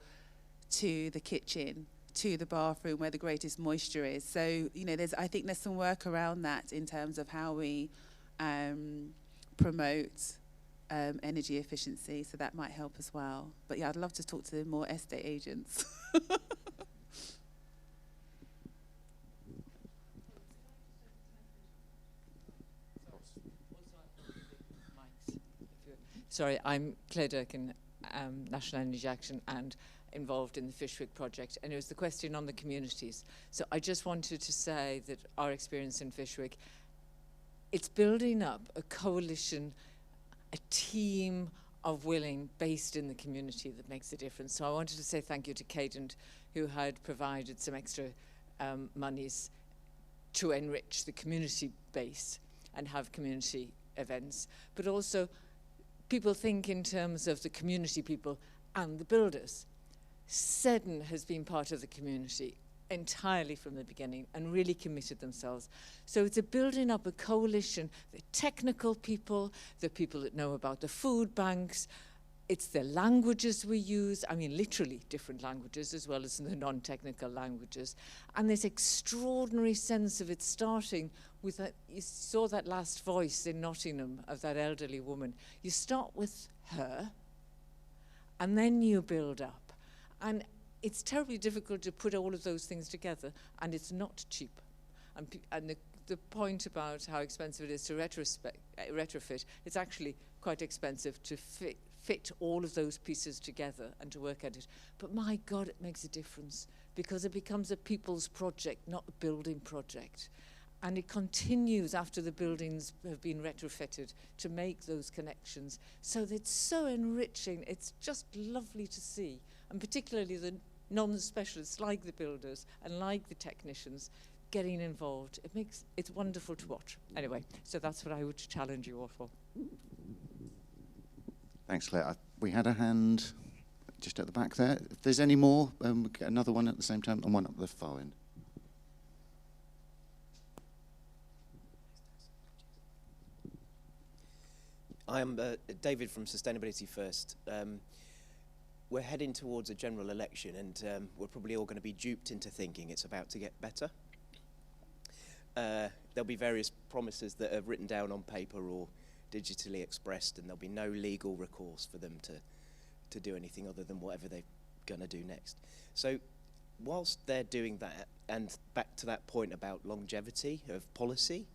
to the kitchen, to the bathroom where the greatest moisture is. So, you know, I think there's some work around that in terms of how we promote energy efficiency, so that might help as well. But yeah, I'd love to talk to more estate agents. Sorry, I'm Claire Durkin, National Energy Action, and involved in the Fishwick project. And it was the question on the communities. So I just wanted to say that our experience in Fishwick, it's building up a coalition, a team of willing based in the community that makes a difference. So I wanted to say thank you to Caden, who had provided some extra monies to enrich the community base and have community events. But also, people think in terms of the community people and the builders. Seddon has been part of the community entirely from the beginning and really committed themselves. So it's a building up a coalition, the technical people, the people that know about the food banks, it's the languages we use, I mean literally different languages as well as the non-technical languages, and this extraordinary sense of it starting with that. You saw that last voice in Nottingham of that elderly woman. You start with her and then you build up, and it's terribly difficult to put all of those things together, and it's not cheap. And the point about how expensive it is to retrofit, it's actually quite expensive to fit all of those pieces together and to work at it. But my God, it makes a difference, because it becomes a people's project, not a building project. And it continues after the buildings have been retrofitted to make those connections. So it's so enriching. It's just lovely to see. And particularly the non-specialists like the builders and like the technicians getting involved. It's wonderful to watch. Anyway, so that's what I would challenge you all for. Thanks, Claire. We had a hand just at the back there. If there's any more, we'll get another one at the same time, and one up the far end. I am David from Sustainability First. We're heading towards a general election, and we're probably all going to be duped into thinking it's about to get better. There'll be various promises that are written down on paper or digitally expressed, and there'll be no legal recourse for them to do anything other than whatever they're going to do next. So whilst they're doing that, and back to that point about longevity of policy,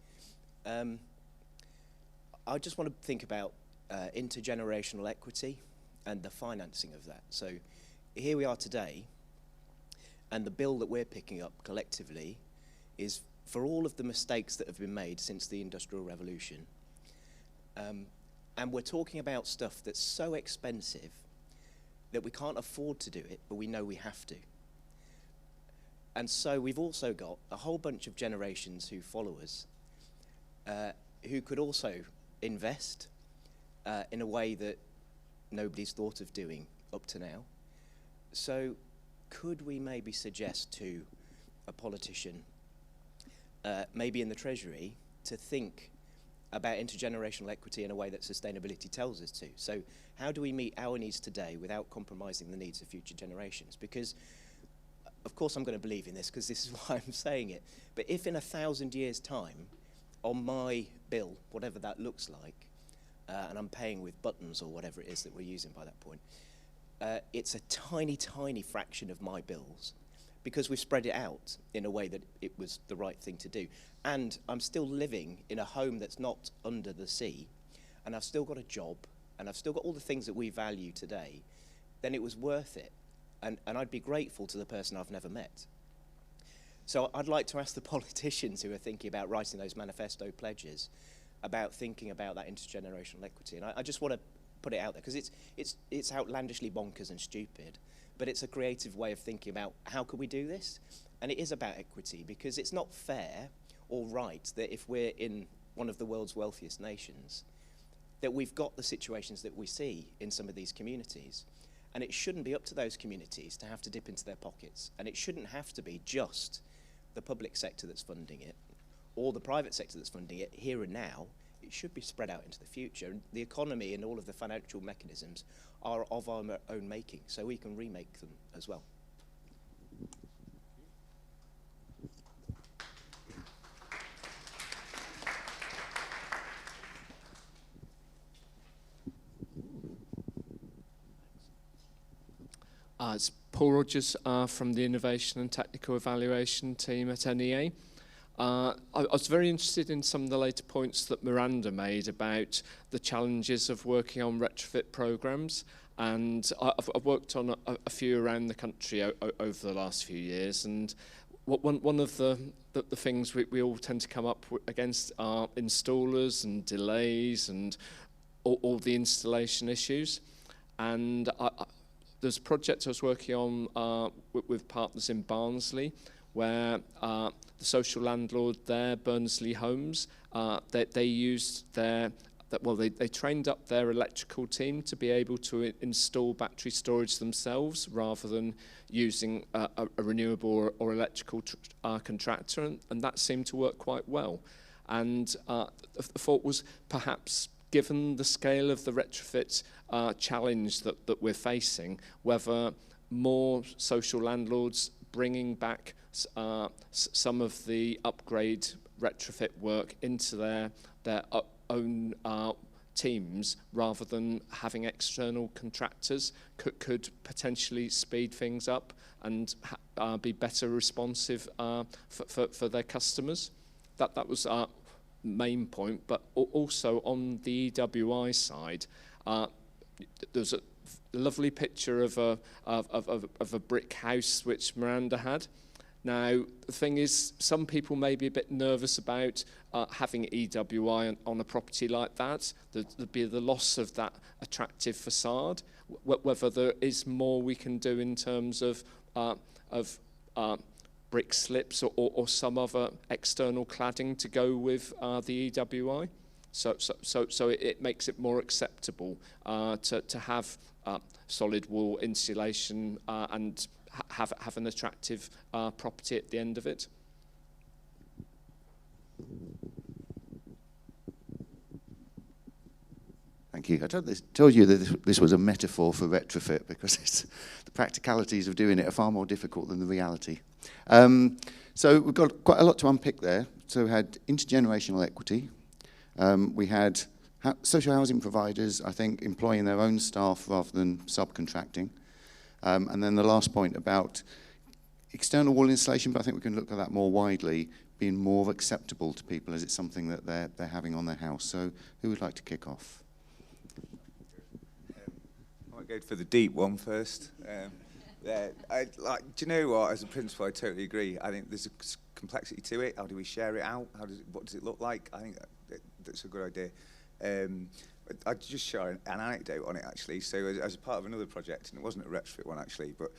I just want to think about intergenerational equity and the financing of that. So here we are today, and the bill that we're picking up collectively is for all of the mistakes that have been made since the Industrial Revolution. And we're talking about stuff that's so expensive that we can't afford to do it, but we know we have to. And so we've also got a whole bunch of generations who follow us who could also invest in a way that nobody's thought of doing up to now. So could we maybe suggest to a politician, maybe in the Treasury, to think about intergenerational equity in a way that sustainability tells us to? So how do we meet our needs today without compromising the needs of future generations? Because, of course, I'm going to believe in this because this is why I'm saying it, but if in 1,000 years' time, on my bill, whatever that looks like, and I'm paying with buttons or whatever it is that we're using by that point, it's a tiny, tiny fraction of my bills because we've spread it out in a way that it was the right thing to do. And I'm still living in a home that's not under the sea, and I've still got a job, and I've still got all the things that we value today, then it was worth it. And I'd be grateful to the person I've never met. So I'd like to ask the politicians who are thinking about writing those manifesto pledges about thinking about that intergenerational equity. And I just want to put it out there because it's outlandishly bonkers and stupid, but it's a creative way of thinking about how could we do this? And it is about equity because it's not fair or right that if we're in one of the world's wealthiest nations, that we've got the situations that we see in some of these communities. And it shouldn't be up to those communities to have to dip into their pockets. And it shouldn't have to be just the public sector that's funding it or the private sector that's funding it here and now. It should be spread out into the future. And the economy and all of the financial mechanisms are of our own making, so we can remake them as well. It's Paul Rogers from the Innovation and Technical Evaluation team at NEA. I was very interested in some of the later points that Miranda made about the challenges of working on retrofit programs, and I've worked on a few around the country over the last few years, and one of the things we all tend to come up against are installers and delays and all the installation issues. And there's a project I was working on with partners in Barnsley, where the social landlord there, Burnsley Homes, they used they trained up their electrical team to be able to install battery storage themselves rather than using a renewable or electrical contractor, and that seemed to work quite well. And the thought was perhaps, given the scale of the retrofit challenge that we're facing, whether more social landlords bringing back some of the upgrade retrofit work into their own teams rather than having external contractors could potentially speed things up and be better responsive for their customers. That was our main point, but also on the EWI side, there's a lovely picture of a brick house which Miranda had. Now, the thing is, some people may be a bit nervous about having EWI on a property like that. There'd be the loss of that attractive facade. Whether there is more we can do in terms of brick slips or some other external cladding to go with the EWI. So it makes it more acceptable to have solid wall insulation and have an attractive property at the end of it. Thank you. I told you that this was a metaphor for retrofit because the practicalities of doing it are far more difficult than the reality. So we've got quite a lot to unpick there. So we had intergenerational equity. We had social housing providers, I think, employing their own staff rather than subcontracting. And then the last point about external wall insulation, but I think we can look at that more widely, being more acceptable to people as it's something that they're having on their house. So who would like to kick off? I might go for the deep one first. Do you know what? As a principal, I totally agree. I think there's a complexity to it. How do we share it out? What does it look like? I think that's a good idea. I'll just share an anecdote on it, actually. So as a part of another project, and it wasn't a retrofit one, actually, but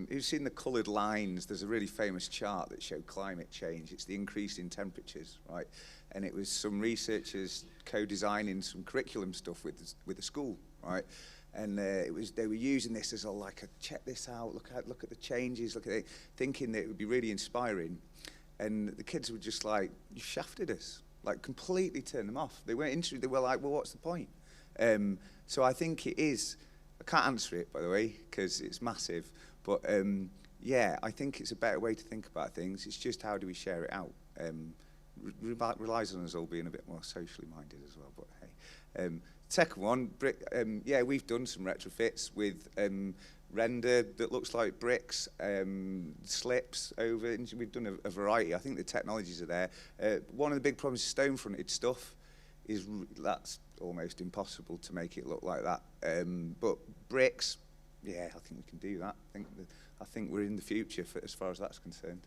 you've seen the coloured lines. There's a really famous chart that showed climate change. It's the increase in temperatures, right? And it was some researchers co-designing some curriculum stuff with the school, right? And they were using this as check this out, look at the changes, look at it, thinking that it would be really inspiring. And the kids were just like, you shafted us, like completely turned them off. They weren't interested. They were like, well, what's the point? So I think it is. I can't answer it, by the way, because it's massive. But yeah, I think it's a better way to think about things. It's just how do we share it out? Relies on us all being a bit more socially minded as well. But hey. Second one, brick. Yeah, we've done some retrofits with render that looks like bricks, slips over. And we've done a variety. I think the technologies are there. One of the big problems with stone-fronted stuff is that's almost impossible to make it look like that. But bricks, yeah, I think we can do that. I think we're in the future as far as that's concerned.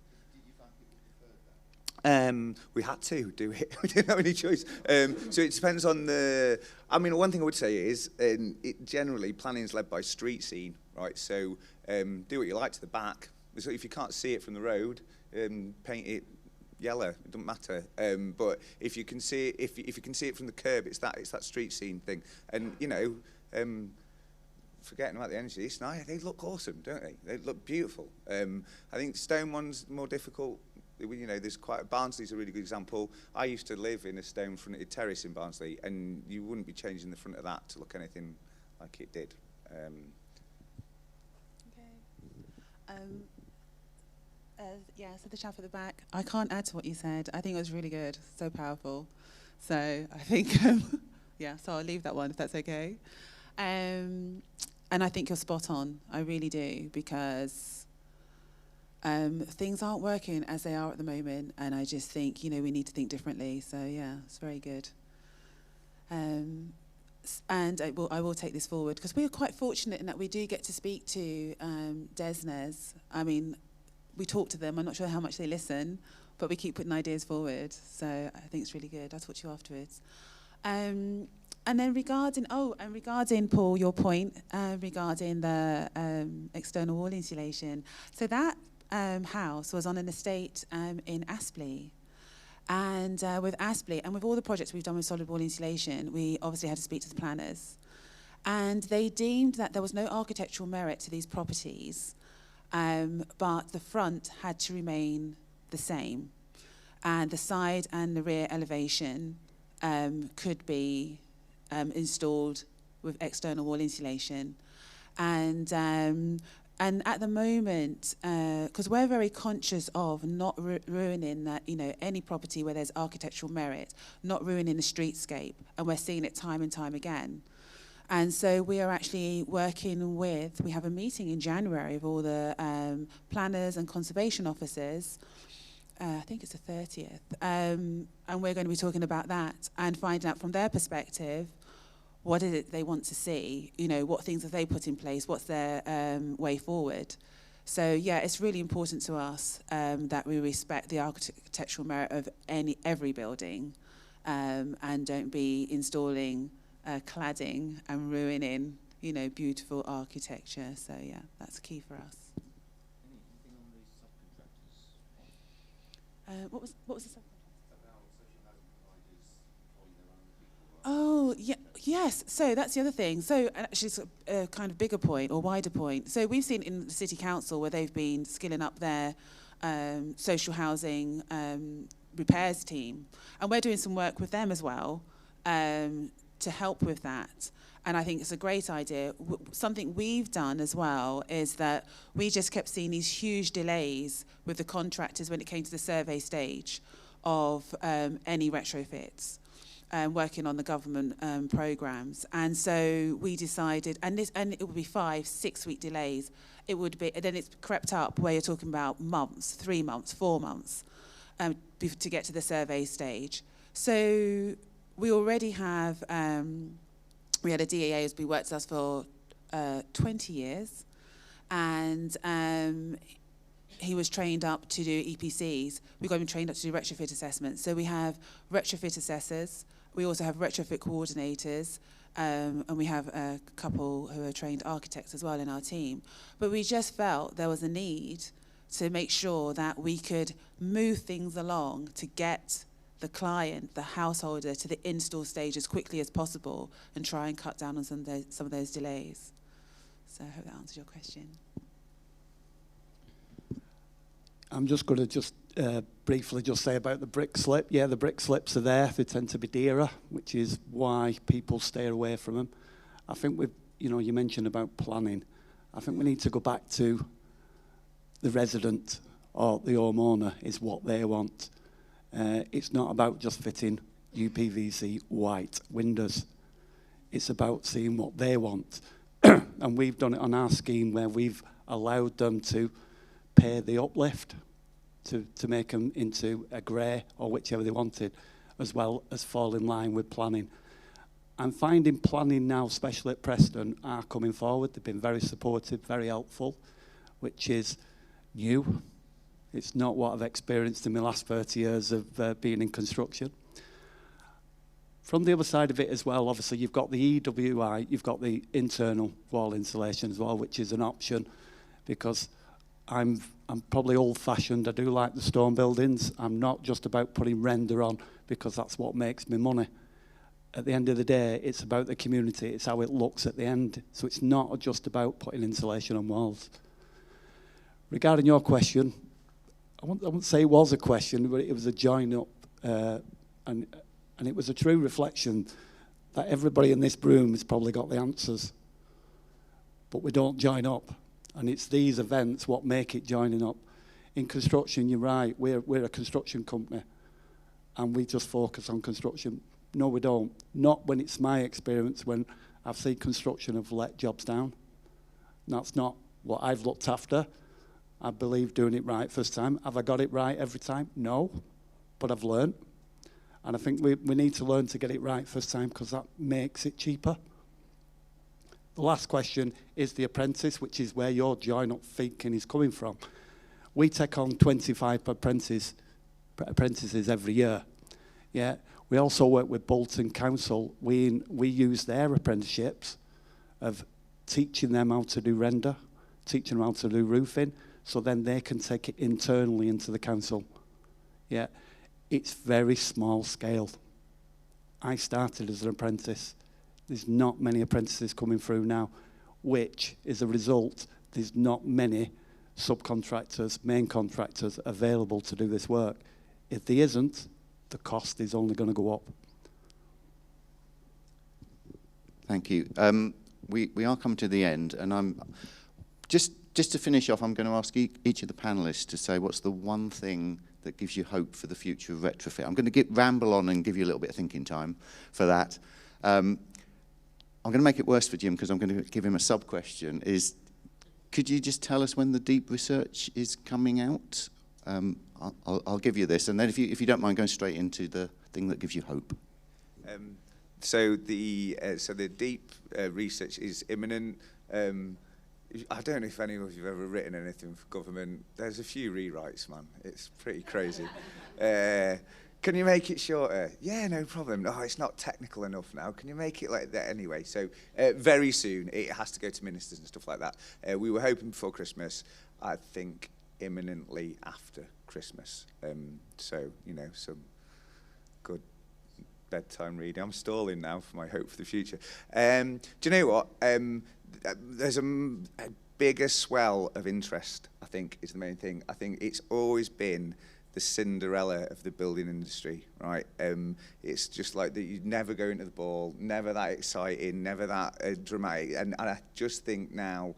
We had to do it. We didn't have any choice. So it depends on the. I mean, one thing I would say is, generally planning is led by street scene, right? So do what you like to the back. So if you can't see it from the road, paint it yellow. It doesn't matter. But if you can see it, if you can see it from the curb, it's that street scene thing. And you know, forgetting about the energy, it's nice. They look awesome, don't they? They look beautiful. I think stone one's more difficult. You know, there's Barnsley's a really good example. I used to live in a stone-fronted terrace in Barnsley, and you wouldn't be changing the front of that to look anything like it did. Yeah, so the chap at the back, I can't add to what you said. I think it was really good, so powerful. So I think, yeah, so I'll leave that one if that's okay. And I think you're spot on, I really do, because things aren't working as they are at the moment, and I just think, you know, we need to think differently. So yeah, it's very good. And I will take this forward because we are quite fortunate in that we do get to speak to DESNES. I mean, we talk to them. I'm not sure how much they listen, but we keep putting ideas forward. So I think it's really good. I'll talk to you afterwards. And then regarding Paul, your point regarding the external wall insulation. So that house was on an estate in Aspley. And with Aspley, and with all the projects we've done with solid wall insulation, we obviously had to speak to the planners. And they deemed that there was no architectural merit to these properties, but the front had to remain the same. And the side and the rear elevation could be installed with external wall insulation. And at the moment, because we're very conscious of not ruining that, you know, any property where there's architectural merit, not ruining the streetscape, and we're seeing it time and time again. And so we are actually working with, we have a meeting in January of all the planners and conservation officers. I think it's the 30th. And we're going to be talking about that and finding out from their perspective, what is it they want to see? You know, what things have they put in place? What's their way forward? So yeah, it's really important to us that we respect the architectural merit of every building, and don't be installing cladding and ruining, you know, beautiful architecture. So yeah, that's key for us. What was the second? Oh, yeah, yes. So that's the other thing. So actually, it's a kind of bigger point or wider point. So we've seen in the City Council where they've been skilling up their social housing repairs team. And we're doing some work with them as well to help with that. And I think it's a great idea. Something we've done as well is that we just kept seeing these huge delays with the contractors when it came to the survey stage of any retrofits. Working on the government programs, and so we decided, and it would be 5-6 week delays. It would be, and then it's crept up where you're talking about months, 3 months, 4 months, to get to the survey stage. So we already have, we had a DAA who's been worked with us for 20 years, and he was trained up to do EPCs. We got him trained up to do retrofit assessments. So we have retrofit assessors. We also have retrofit coordinators, and we have a couple who are trained architects as well in our team. But we just felt there was a need to make sure that we could move things along to get the client, the householder, to the install stage as quickly as possible and try and cut down on some of those delays. So I hope that answers your question. I'm just going to briefly say about the brick slip. Yeah, the brick slips are there. They tend to be dearer, which is why people stay away from them. I think you mentioned about planning. I think we need to go back to the resident or the homeowner is what they want. It's not about just fitting UPVC white windows. It's about seeing what they want. And we've done it on our scheme where we've allowed them to pay the uplift to make them into a grey or whichever they wanted, as well as fall in line with planning. I'm finding planning now, especially at Preston, are coming forward. They've been very supportive, very helpful, which is new. It's not what I've experienced in my last 30 years of being in construction. From the other side of it as well, obviously, you've got the EWI, you've got the internal wall insulation as well, which is an option, because I'm probably old-fashioned. I do like the stone buildings. I'm not just about putting render on because that's what makes me money. At the end of the day, it's about the community. It's how it looks at the end. So it's not just about putting insulation on walls. Regarding your question, I wouldn't say it was a question, but it was a join-up, and it was a true reflection that everybody in this room has probably got the answers, but we don't join up. And it's these events what make it joining up. In construction, you're right, we're a construction company, and we just focus on construction. No, we don't. Not when it's my experience when I've seen construction have let jobs down. That's not what I've looked after. I believe doing it right first time. Have I got it right every time? No, but I've learned. And I think we need to learn to get it right first time because that makes it cheaper. The last question is the apprentice, which is where your join-up thinking is coming from. We take on 25 apprentices every year. Yeah. We also work with Bolton Council. We use their apprenticeships of teaching them how to do render, teaching them how to do roofing, so then they can take it internally into the council. Yeah. It's very small scale. I started as an apprentice. There's not many apprentices coming through now, which is a result, there's not many subcontractors, main contractors available to do this work. If there isn't, the cost is only going to go up. Thank you. We are coming to the end, and I'm just to finish off, I'm going to ask each of the panelists to say what's the one thing that gives you hope for the future of retrofit. I'm going to ramble on and give you a little bit of thinking time for that. I'm going to make it worse for Jim because I'm going to give him a sub-question. Could you just tell us when the deep research is coming out? I'll give you this, and then if you don't mind going straight into the thing that gives you hope. So the deep research is imminent. I don't know if any of you have ever written anything for government. There's a few rewrites, man. It's pretty crazy. Can you make it shorter? Yeah, no problem. Oh, it's not technical enough now. Can you make it like that anyway? So very soon, it has to go to ministers and stuff like that. We were hoping before Christmas. I think imminently after Christmas. So, you know, some good bedtime reading. I'm stalling now for my hope for the future. Do you know what? There's a bigger swell of interest, I think, is the main thing. I think it's always been the Cinderella of the building industry, right? It's just like that you never go into the ball, never that exciting, never that dramatic. And I just think now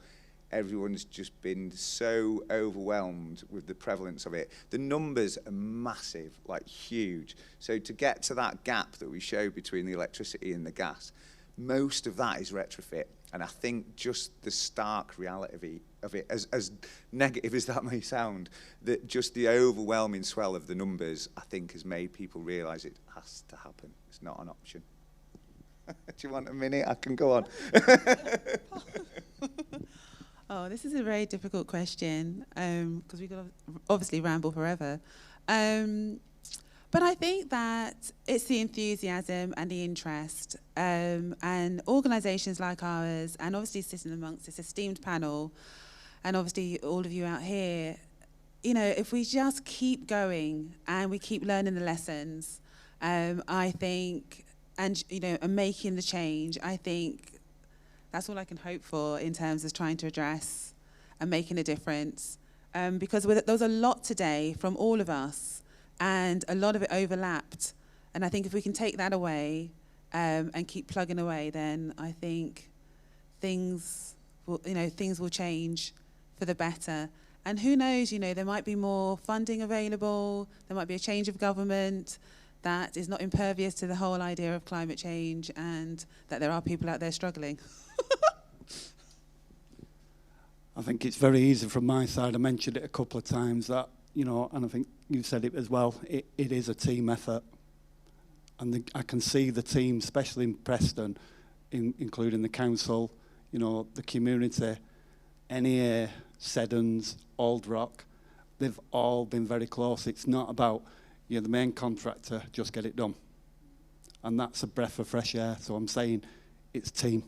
everyone's just been so overwhelmed with the prevalence of it. The numbers are massive, like huge. So to get to that gap that we showed between the electricity and the gas, most of that is retrofit. And I think just the stark reality of it, as negative as that may sound, that just the overwhelming swell of the numbers, I think, has made people realise it has to happen. It's not an option. Do you want a minute? I can go on. Oh, this is a very difficult question because we could obviously ramble forever. But I think that it's the enthusiasm and the interest and organisations like ours, and obviously sitting amongst this esteemed panel, and obviously all of you out here, you know, if we just keep going and we keep learning the lessons, I think, and, you know, and making the change, I think that's all I can hope for in terms of trying to address and making a difference. Because there was a lot today from all of us, and a lot of it overlapped. And I think if we can take that away and keep plugging away, then I think things will change for the better. And who knows, you know, there might be more funding available, there might be a change of government that is not impervious to the whole idea of climate change, and that there are people out there struggling. I think it's very easy from my side. I mentioned it a couple of times that, you know, and I think you said it as well, it is a team effort. And I can see the team, especially in Preston, including the council, you know, the community, NEA, Seddon's, Old Rock, they've all been very close. It's not about, you're the main contractor, just get it done. And that's a breath of fresh air. So I'm saying it's team.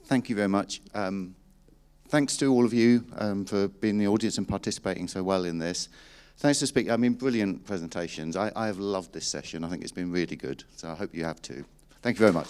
Thank you very much. Thanks to all of you for being in the audience and participating so well in this. Thanks to speak. I mean, brilliant presentations. I have loved this session. I think it's been really good. So I hope you have too. Thank you very much.